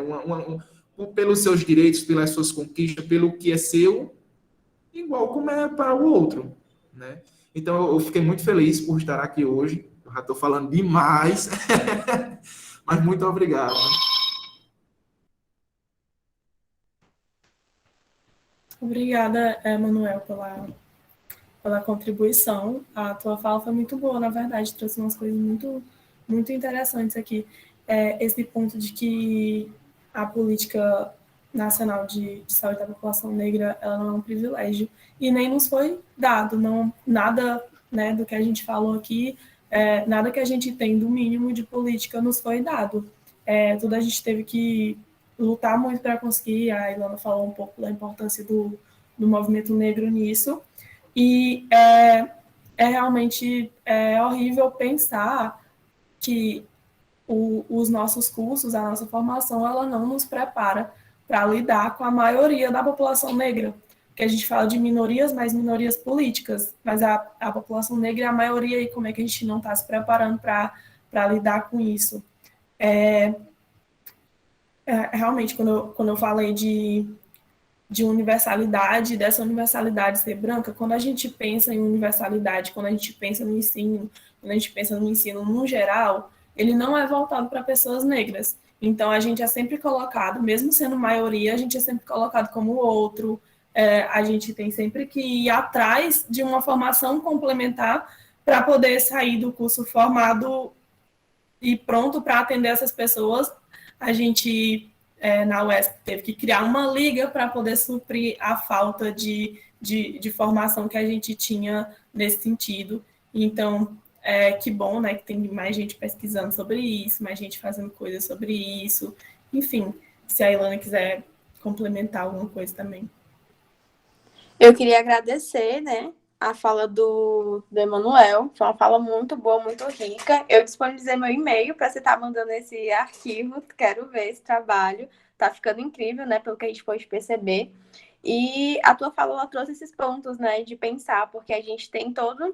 pelos seus direitos, pelas suas conquistas, pelo que é seu, igual como é para o outro, né? Então, eu fiquei muito feliz por estar aqui hoje. Eu já estou falando demais, mas muito obrigado. Obrigada, Manuel, pela contribuição. A tua fala foi muito boa, na verdade, trouxe umas coisas muito, muito interessantes aqui. Esse ponto de que a política nacional de saúde da população negra, ela não é um privilégio e nem nos foi dado, não, nada, né, do que a gente falou aqui, nada que a gente tem do mínimo de política nos foi dado. Tudo a gente teve que lutar muito para conseguir. A Ilana falou um pouco da importância do movimento negro nisso, e realmente horrível pensar que os nossos cursos, a nossa formação, ela não nos prepara para lidar com a maioria da população negra. Que a gente fala de minorias, mas minorias políticas, mas a população negra é a maioria, e como é que a gente não está se preparando para lidar com isso? Realmente, quando eu falei de universalidade, dessa universalidade ser branca, quando a gente pensa em universalidade, quando a gente pensa no ensino, quando a gente pensa no ensino no geral, ele não é voltado para pessoas negras. Então, a gente é sempre colocado, mesmo sendo maioria, a gente é sempre colocado como outro, a gente tem sempre que ir atrás de uma formação complementar para poder sair do curso formado e pronto para atender essas pessoas. A gente, na UESP, teve que criar uma liga para poder suprir a falta de formação que a gente tinha nesse sentido. Então, que bom, né, que tem mais gente pesquisando sobre isso, mais gente fazendo coisas sobre isso. Enfim, se a Ilana quiser complementar alguma coisa também. Eu queria agradecer, né, a fala do Emanuel. Foi uma fala muito boa, muito rica. Eu disponibilizei meu e-mail para você estar mandando esse arquivo. Quero ver esse trabalho. Tá ficando incrível, né, pelo que a gente pode perceber. E a tua fala, ela trouxe esses pontos, né, de pensar, porque a gente tem toda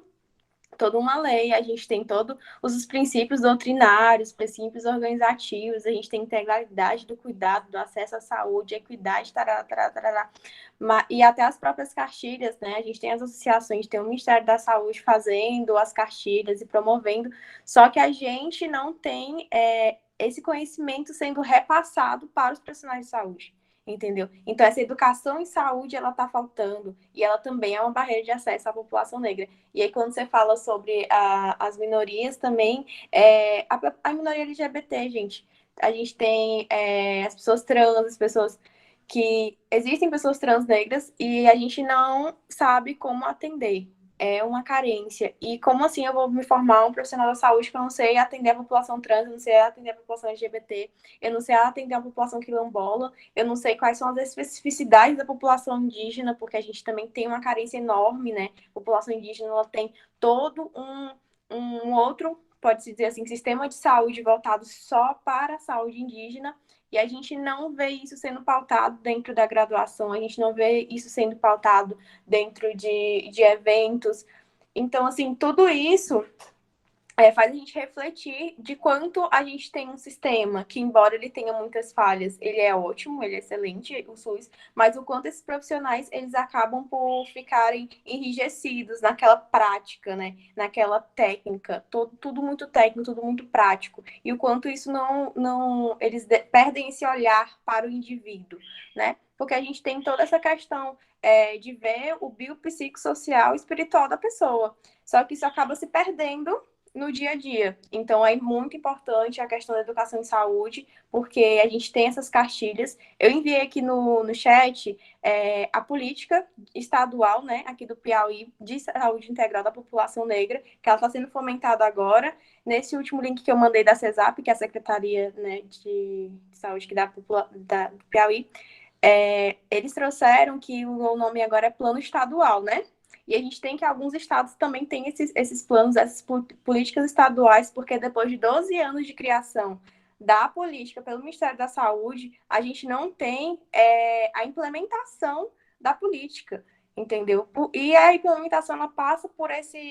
uma lei, a gente tem todos os princípios doutrinários, princípios organizativos, a gente tem integralidade do cuidado, do acesso à saúde, equidade, tarará, tarará, tarará, e até as próprias cartilhas, né? A gente tem as associações, tem o Ministério da Saúde fazendo as cartilhas e promovendo, só que a gente não tem esse conhecimento sendo repassado para os profissionais de saúde. Entendeu? Então, essa educação em saúde, ela está faltando, e ela também é uma barreira de acesso à população negra. E aí, quando você fala sobre as minorias também, a minoria LGBT, gente, a gente tem as pessoas trans, as pessoas que... Existem pessoas trans negras e a gente não sabe como atender. É uma carência. E como assim eu vou me formar um profissional da saúde que eu não sei atender a população trans, eu não sei atender a população LGBT, eu não sei atender a população quilombola, eu não sei quais são as especificidades da população indígena, porque a gente também tem uma carência enorme, né? A população indígena, ela tem todo um outro, pode-se dizer assim, sistema de saúde voltado só para a saúde indígena, e a gente não vê isso sendo pautado dentro da graduação, a gente não vê isso sendo pautado dentro de eventos. Então, assim, tudo isso faz a gente refletir de quanto a gente tem um sistema que, embora ele tenha muitas falhas, ele é ótimo, ele é excelente, o SUS, mas o quanto esses profissionais, eles acabam por ficarem enrijecidos naquela prática, né? Naquela técnica, tudo muito técnico, tudo muito prático, e o quanto isso não eles perdem esse olhar para o indivíduo, né? Porque a gente tem toda essa questão de ver o biopsicossocial e espiritual da pessoa, só que isso acaba se perdendo no dia a dia. Então, é muito importante a questão da educação em saúde, porque a gente tem essas cartilhas. Eu enviei aqui no chat a política estadual, né, aqui do Piauí, de saúde integral da população negra, que ela está sendo fomentada agora. Nesse último link que eu mandei da CESAP, que é a Secretaria, né, de Saúde que do Piauí, eles trouxeram que o nome agora é Plano Estadual, né? E a gente tem que alguns estados também têm esses planos, essas políticas estaduais, porque depois de 12 anos de criação da política pelo Ministério da Saúde, a gente não tem a implementação da política, entendeu? E a implementação ela passa por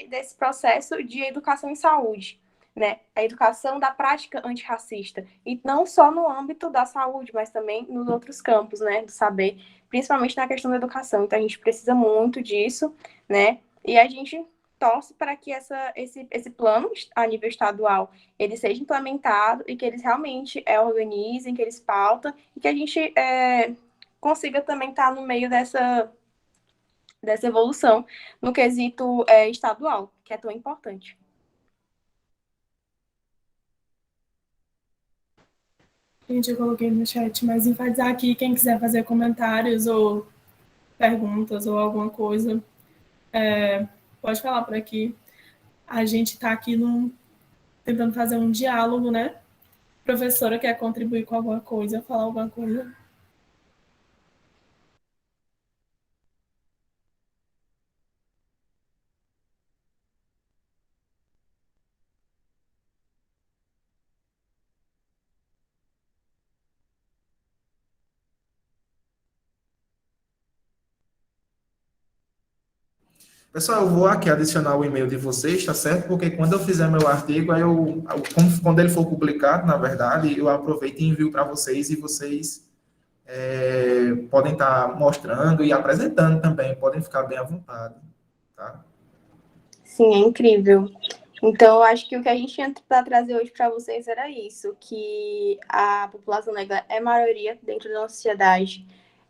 desse processo de educação em saúde, né? A educação da prática antirracista, e não só no âmbito da saúde, mas também nos outros campos, né, do saber, principalmente na questão da educação. Então, a gente precisa muito disso, né? E a gente torce para que esse plano a nível estadual ele seja implementado e que eles realmente organizem, que eles pautam e que a gente consiga também estar no meio dessa evolução no quesito estadual, que é tão importante. Gente, eu coloquei no chat, mas enfatizar aqui, quem quiser fazer comentários ou perguntas ou alguma coisa, pode falar por aqui. A gente está aqui tentando fazer um diálogo, né? Professora quer contribuir com alguma coisa, falar alguma coisa? Pessoal, eu vou aqui adicionar o e-mail de vocês, tá certo? Porque quando eu fizer meu artigo, quando ele for publicado, na verdade, eu aproveito e envio para vocês e vocês podem estar mostrando e apresentando também, podem ficar bem à vontade, tá? Sim, é incrível. Então, eu acho que o que a gente tinha para trazer hoje para vocês era isso, que a população negra é maioria dentro da nossa sociedade,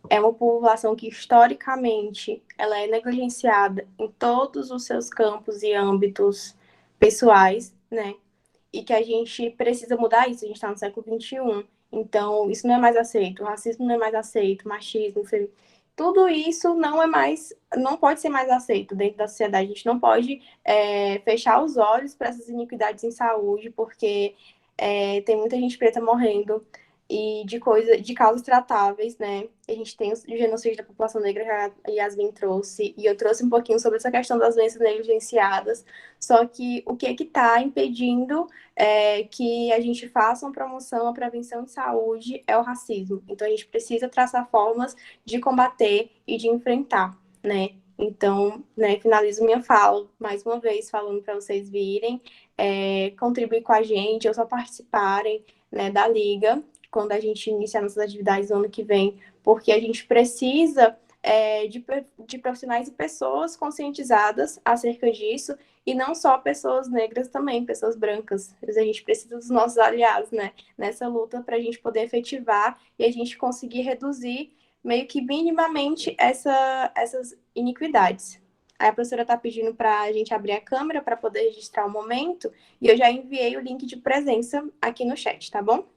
é uma população que, historicamente, ela é negligenciada em todos os seus campos e âmbitos pessoais, né? E que a gente precisa mudar isso, a gente está no século XXI. Então, isso não é mais aceito, o racismo não é mais aceito, o machismo, tudo isso não pode ser mais aceito dentro da sociedade. A gente não pode fechar os olhos para essas iniquidades em saúde, porque tem muita gente preta morrendo e de causas tratáveis, né? A gente tem o genocídio da população negra, que a Yasmin trouxe, e eu trouxe um pouquinho sobre essa questão das doenças negligenciadas. Só que o que está impedindo que a gente faça uma promoção, uma prevenção de saúde é o racismo. Então, a gente precisa traçar formas de combater e de enfrentar, né? Então, né, finalizo minha fala, mais uma vez, falando para vocês virem, contribuir com a gente, ou só participarem, né, da Liga, quando a gente iniciar nossas atividades no ano que vem, porque a gente precisa de profissionais e pessoas conscientizadas acerca disso, e não só pessoas negras também, pessoas brancas. A gente precisa dos nossos aliados, né, nessa luta para a gente poder efetivar e a gente conseguir reduzir meio que minimamente essas iniquidades. Aí a professora está pedindo para a gente abrir a câmera para poder registrar o momento, e eu já enviei o link de presença aqui no chat, tá bom?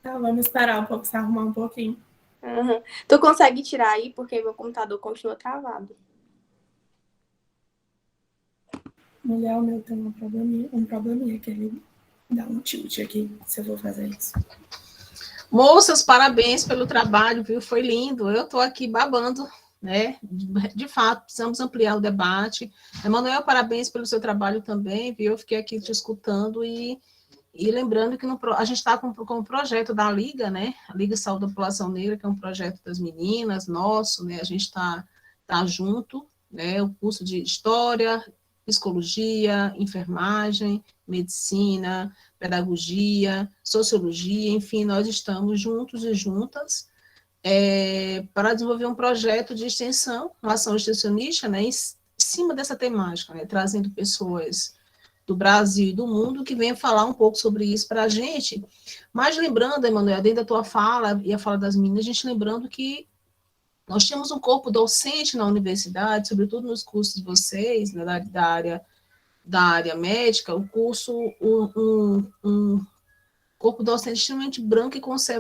Tá, vamos esperar um pouco, se arrumar um pouquinho. Uhum. Tu consegue tirar aí, porque meu computador continua travado. Mulher, o meu tem um probleminha que ele dá um tilt aqui, se eu vou fazer isso. Moças, parabéns pelo trabalho, viu? Foi lindo. Eu estou aqui babando, né? De fato, precisamos ampliar o debate. Emanuel, parabéns pelo seu trabalho também, viu? Eu fiquei aqui te escutando e lembrando que a gente está com o projeto da Liga, né? A Liga Saúde da População Negra, que é um projeto das meninas, nosso, né? A gente está junto, né? O curso de História, Psicologia, Enfermagem, Medicina, Pedagogia, Sociologia, enfim, nós estamos juntos e juntas para desenvolver um projeto de extensão, uma ação extensionista, né? Em cima dessa temática, né? Trazendo pessoas do Brasil e do mundo, que venha falar um pouco sobre isso para a gente. Mas lembrando, Emanuel, dentro da tua fala e a fala das meninas, a gente lembrando que nós temos um corpo docente na universidade, sobretudo nos cursos de vocês, né, da área médica, o curso, um corpo docente extremamente branco,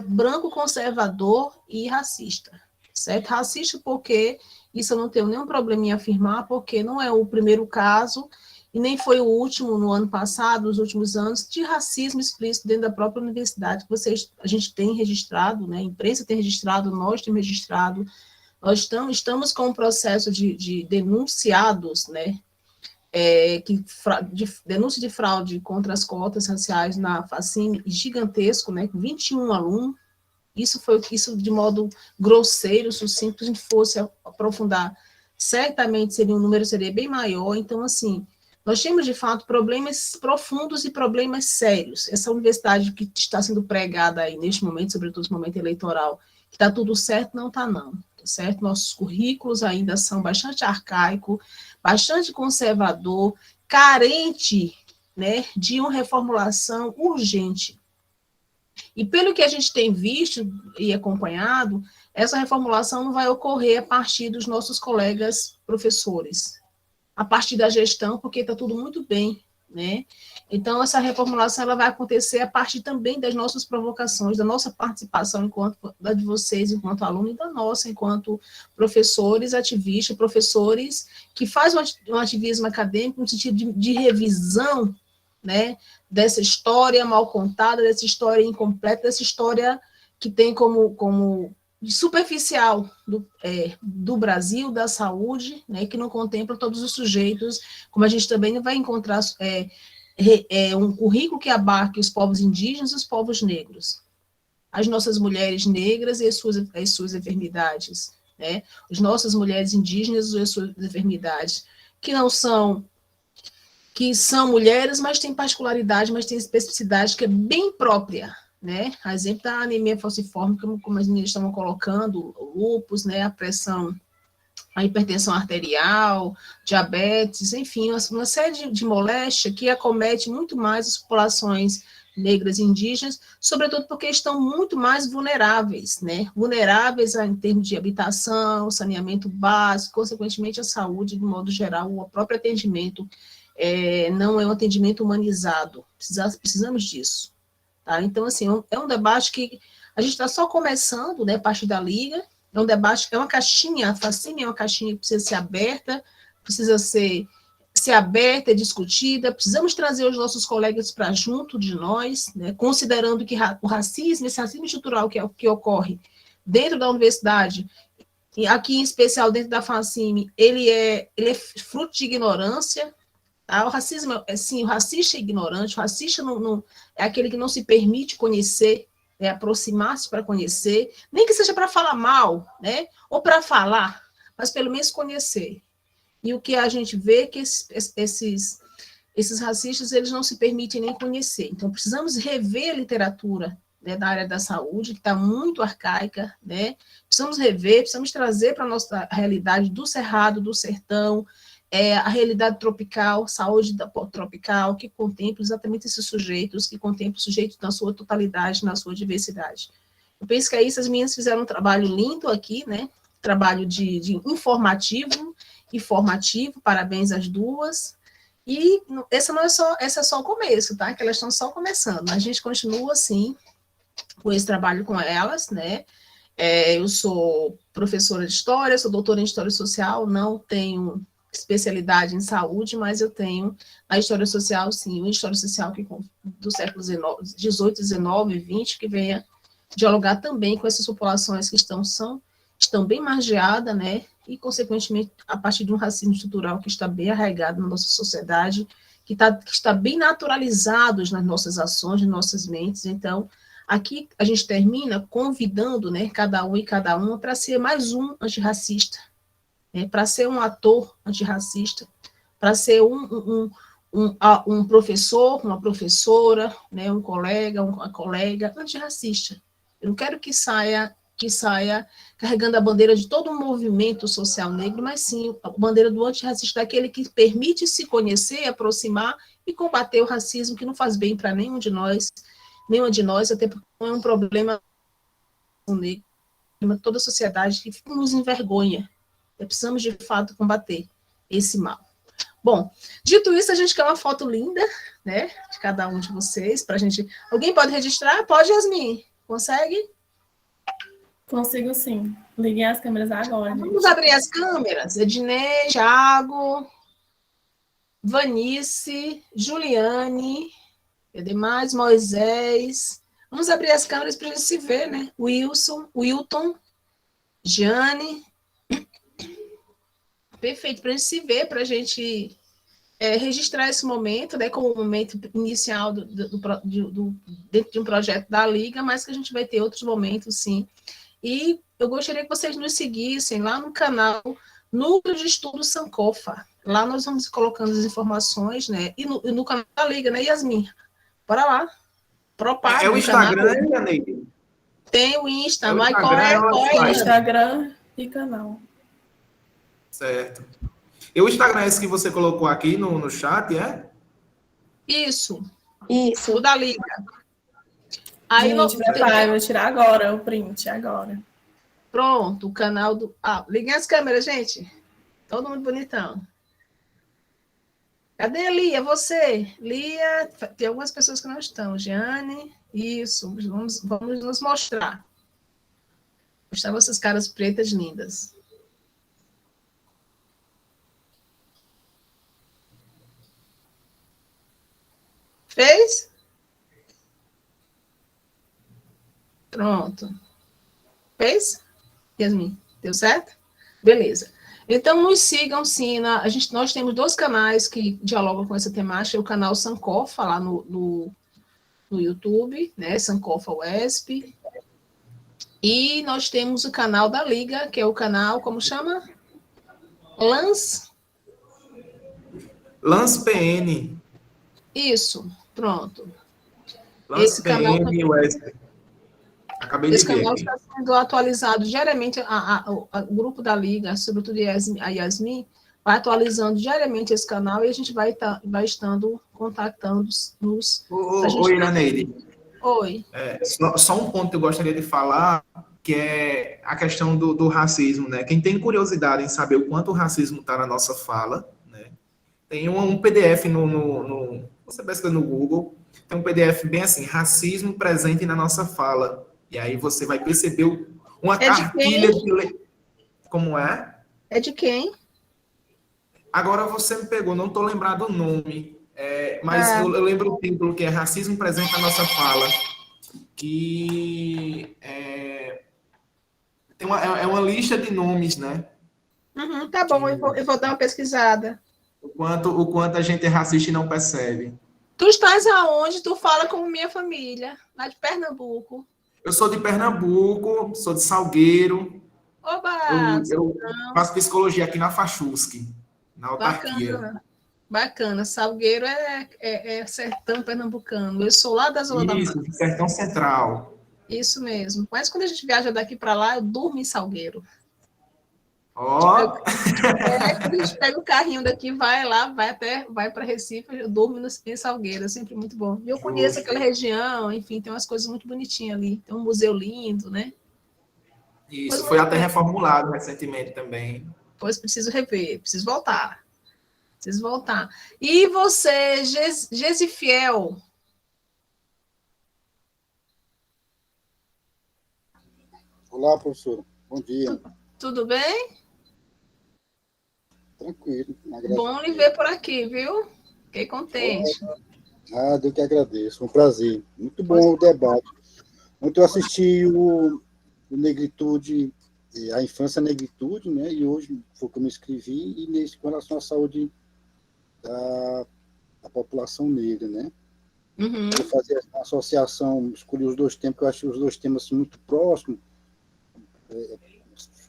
branco, conservador e racista, certo? Racista porque, isso eu não tenho nenhum problema em afirmar, porque não é o primeiro caso, e nem foi o último no ano passado, nos últimos anos, de racismo explícito dentro da própria universidade, que a gente tem registrado, né, a imprensa tem registrado, nós temos registrado, nós estamos com um processo de denunciados, né, denúncia de fraude contra as cotas raciais na Facime gigantesco, né, 21 alunos, isso de modo grosseiro, sucinto, se a gente fosse aprofundar, certamente o número seria bem maior. Então, assim, nós temos, de fato, problemas profundos e problemas sérios. Essa universidade que está sendo pregada aí, neste momento, sobretudo no momento eleitoral, que está tudo certo, não está não, tá certo? Nossos currículos ainda são bastante arcaicos, bastante conservador, carente, né, de uma reformulação urgente. E pelo que a gente tem visto e acompanhado, essa reformulação não vai ocorrer a partir dos nossos colegas professores, a partir da gestão, porque está tudo muito bem, né? Então, essa reformulação ela vai acontecer a partir também das nossas provocações, da nossa participação enquanto da de vocês, enquanto aluno, e da nossa, enquanto professores, ativistas, professores que fazem um ativismo acadêmico no sentido de revisão, né, dessa história mal contada, dessa história incompleta, dessa história que tem como superficial do Brasil, da saúde, né, que não contempla todos os sujeitos, como a gente também vai encontrar um currículo que abarque os povos indígenas e os povos negros, as nossas mulheres negras e as suas enfermidades, né, as nossas mulheres indígenas e as suas enfermidades, que são mulheres, mas têm particularidade, mas têm especificidade que é bem própria, né? A exemplo da anemia falciforme, como as meninas estavam colocando, o lúpus, né? A pressão, a hipertensão arterial, diabetes, enfim, uma série de moléstia que acomete muito mais as populações negras e indígenas, sobretudo porque estão muito mais vulneráveis, né? Vulneráveis em termos de habitação, saneamento básico, consequentemente a saúde, de modo geral, o próprio atendimento não é um atendimento humanizado, precisamos disso, tá? Então, assim, é um debate que a gente está só começando, né, a partir da Liga, é um debate, é uma caixinha, a Facime é uma caixinha que precisa ser aberta, discutida, precisamos trazer os nossos colegas para junto de nós, né, considerando que o racismo, esse racismo estrutural que ocorre dentro da universidade, e aqui em especial dentro da Facime, ele é fruto de ignorância. O racismo, o racista é ignorante, o racista não é aquele que não se permite conhecer, aproximar-se para conhecer, nem que seja para falar mal, né, ou para falar, mas pelo menos conhecer. E o que a gente vê é que esses racistas, eles não se permitem nem conhecer. Então, precisamos rever a literatura, né, da área da saúde, que está muito arcaica, né, precisamos rever, precisamos trazer para a nossa realidade do Cerrado, do Sertão, a realidade tropical, saúde tropical, que contempla exatamente esses sujeitos, que contempla os sujeitos na sua totalidade, na sua diversidade. Eu penso que é isso, as meninas fizeram um trabalho lindo aqui, né? Trabalho de informativo e formativo, parabéns às duas. E essa é só o começo, tá? Que elas estão só começando. A gente continua, assim, com esse trabalho com elas, né? Eu sou professora de História, sou doutora em História Social, não tenho especialidade em saúde, mas eu tenho a História Social, sim, uma História Social do século XVIII, XIX e XX, que venha dialogar também com essas populações que estão bem margeadas, né, e, consequentemente, a partir de um racismo estrutural que está bem arraigado na nossa sociedade, que está bem naturalizado nas nossas ações, nas nossas mentes. Então, aqui a gente termina convidando, né, cada um e cada uma para ser mais um antirracista, para ser um ator antirracista, para ser um professor, uma professora, né, um colega, uma colega antirracista. Eu não quero que saia carregando a bandeira de todo um movimento social negro, mas sim a bandeira do antirracista, daquele que permite se conhecer, aproximar e combater o racismo, que não faz bem para nenhuma de nós, até porque não é um problema negro, toda a sociedade que nos envergonha. Precisamos, de fato, combater esse mal. Bom, dito isso, a gente quer uma foto linda, né, de cada um de vocês, para a gente... Alguém pode registrar? Pode, Yasmin? Consegue? Consigo sim. Liguem as câmeras agora. Vamos abrir as câmeras. Ednei, Thiago, Vanice, Juliane, demais, Moisés. Vamos abrir as câmeras para a gente se ver, né? Wilton, Jane. Perfeito, para a gente se ver, para a gente registrar esse momento, né, como o momento inicial dentro de um projeto da Liga, mas que a gente vai ter outros momentos, sim. E eu gostaria que vocês nos seguissem lá no canal Núcleo de Estudo Sankofa. Lá nós vamos colocando as informações, né? E no canal da Liga, né, Yasmin? Bora lá. Propaga. É o Instagram, né, Neide? Tem o Insta, o mas Instagram, qual é? Instagram e canal. Certo. E o Instagram é esse que você colocou aqui no chat, é? Isso. Isso. O da Liga. Aí Gente, prepara, vou tirar agora o print, agora. Pronto, o canal do... liguem as câmeras, gente. Todo mundo bonitão. Cadê a Lia? Você? Lia, tem algumas pessoas que não estão. Jeane, isso. Vamos nos mostrar. Mostrar vossas caras pretas lindas. Fez? Pronto. Fez? Yasmin, deu certo? Beleza. Então, nos sigam, sim. Nós temos 2 canais que dialogam com essa temática. O canal Sankofa, lá no YouTube, né? Sankofa UESP. E nós temos o canal da Liga, que é o canal, como chama? Lance PN. Isso, pronto. Lance Esse canal PN UESP. Acabei de Esse ver canal aqui. está sendo atualizado diariamente, o grupo da Liga, sobretudo a Yasmin, vai atualizando diariamente esse canal e a gente vai estando contactando nos... Oi, Iraneide. Oi. Só um ponto que eu gostaria de falar, que é a questão do racismo, né? Quem tem curiosidade em saber o quanto o racismo está na nossa fala, né? Tem um PDF você pesquisa no Google, tem um PDF bem assim, racismo presente na nossa fala. E aí você vai perceber uma cartilha de... Como é? É de quem? Agora você me pegou, não estou lembrado o nome, mas eu lembro o título, que é Racismo Presente na Nossa Fala, que é uma lista de nomes, né? Tá bom, eu vou dar uma pesquisada. O quanto a gente é racista e não percebe. Tu estás aonde? Tu fala como minha família, lá de Pernambuco. Eu sou de Pernambuco, sou de Salgueiro. Oba! Eu faço psicologia aqui na Fachusc, na autarquia. Bacana. Salgueiro é sertão pernambucano. Eu sou lá da Zona da Mata. Isso, sertão central. Isso mesmo. Mas quando a gente viaja daqui para lá, eu durmo em Salgueiro. Ó! Quando a gente pega o carrinho daqui, vai para Recife, eu durmo em Salgueiro, é sempre muito bom. E eu conheço aquela região, enfim, tem umas coisas muito bonitinhas ali. Tem um museu lindo, né? Isso, foi até reformulado recentemente também. Pois preciso rever, preciso voltar. E você, Gesifiel? Olá, professora. Bom dia. Tudo bem? Tranquilo. Bom lhe ver por aqui, viu? Fiquei contente. Eu que agradeço. Um prazer. Muito bom o debate. Ontem eu assisti o Negritude, a infância Negritude, né? E hoje foi que eu me inscrevi, e nesse com relação à saúde da população negra, né? Uhum. Eu fazer a associação, escolhi os 2 temas, que eu acho os 2 temas muito próximos,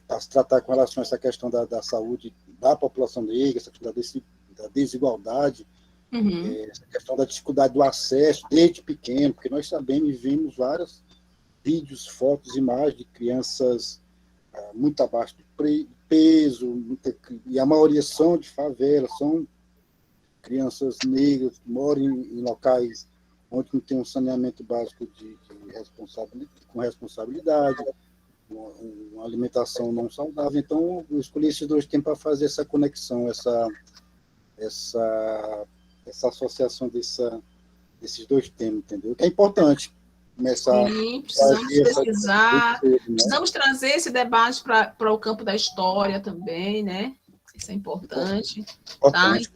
a se tratar com relação a essa questão da saúde da população negra, essa questão da desigualdade, essa questão da dificuldade do acesso desde pequeno, porque nós sabemos e vemos vários vídeos, fotos, imagens de crianças muito abaixo de peso, e a maioria são de favela, são crianças negras que moram em locais onde não tem um saneamento básico com responsabilidade, uma alimentação não saudável. Então, eu escolhi esses 2 temas para fazer essa conexão, essa associação desses 2 temas, entendeu? Que é importante começar. Sim, precisamos pesquisar, precisamos trazer esse debate para o campo da história também, né? Isso é importante. Importante.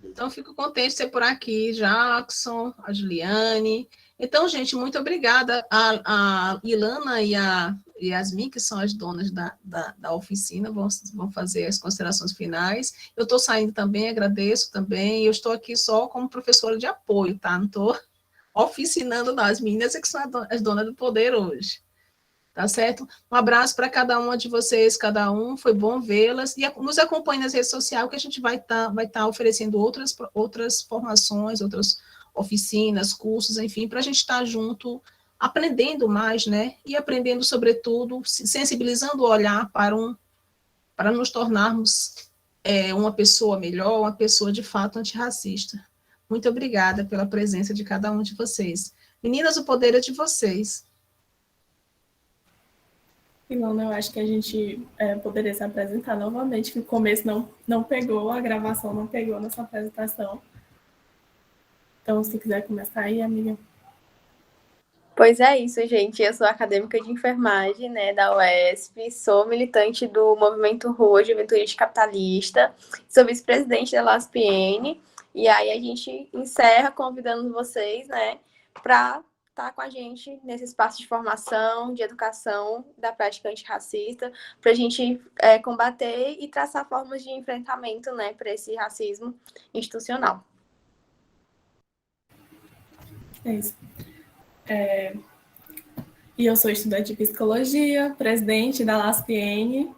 Então, fico contente de ser por aqui, Jackson, a Juliane. Então, gente, muito obrigada. A Ilana e a Yasmin, que são as donas da oficina, vão fazer as considerações finais. Eu estou saindo também, agradeço também. Eu estou aqui só como professora de apoio, tá? Não estou oficinando, não. As meninas é que são as donas do poder hoje. Tá certo? Um abraço para cada uma de vocês, cada um, foi bom vê-las, e nos acompanhe nas redes sociais, que a gente vai tá oferecendo outras formações, outras oficinas, cursos, enfim, para a gente estar junto, aprendendo mais, né, e aprendendo, sobretudo, sensibilizando o olhar para nos tornarmos uma pessoa melhor, uma pessoa, de fato, antirracista. Muito obrigada pela presença de cada um de vocês. Meninas, o poder é de vocês. Ilana, eu acho que a gente poderia se apresentar novamente, que o começo não pegou, a gravação não pegou nessa apresentação. Então, se quiser começar aí, amiga. Pois é isso, gente. Eu sou acadêmica de enfermagem, né, da UESP, sou militante do Movimento Rua Juventude Capitalista, sou vice-presidente da LASPN, e aí a gente encerra convidando vocês, né, para estar com a gente nesse espaço de formação, de educação da prática antirracista, para a gente combater e traçar formas de enfrentamento, né, para esse racismo institucional. É isso. E eu sou estudante de psicologia, presidente da LASPN,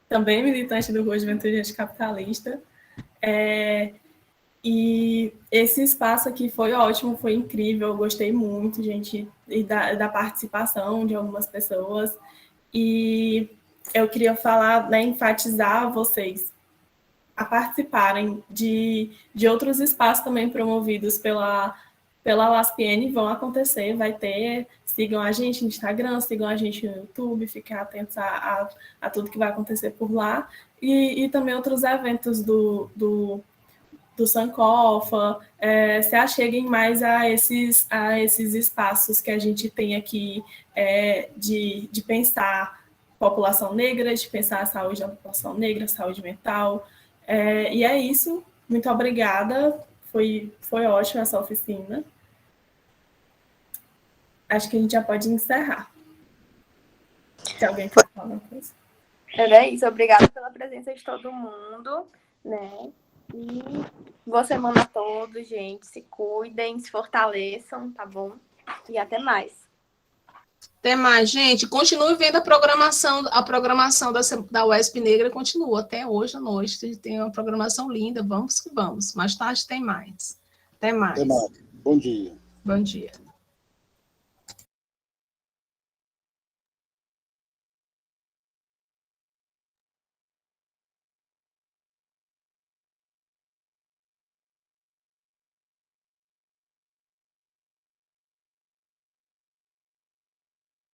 também militante do Rua Juventude Anticapitalista. E esse espaço aqui foi ótimo, foi incrível, eu gostei muito, gente, e da participação de algumas pessoas. E eu queria falar, né, enfatizar vocês a participarem de outros espaços também promovidos pela LASPN, vão acontecer, vai ter, sigam a gente no Instagram, sigam a gente no YouTube, fiquem atentos a tudo que vai acontecer por lá, e também outros eventos do Sankofa, se acheguem mais a esses espaços que a gente tem aqui, de pensar população negra, de pensar a saúde da população negra, saúde mental, e é isso, muito obrigada, foi ótima essa oficina. Acho que a gente já pode encerrar. Se alguém quer falar alguma coisa. Era isso, obrigada pela presença de todo mundo, né? E boa semana a todos, gente. Se cuidem, se fortaleçam, tá bom? E até mais. Até mais, gente. Continue vendo a programação da UESP Negra continua até hoje à noite. Tem uma programação linda, vamos que vamos. Mais tarde tem mais. Até mais. Até mais. Bom dia. Bom dia.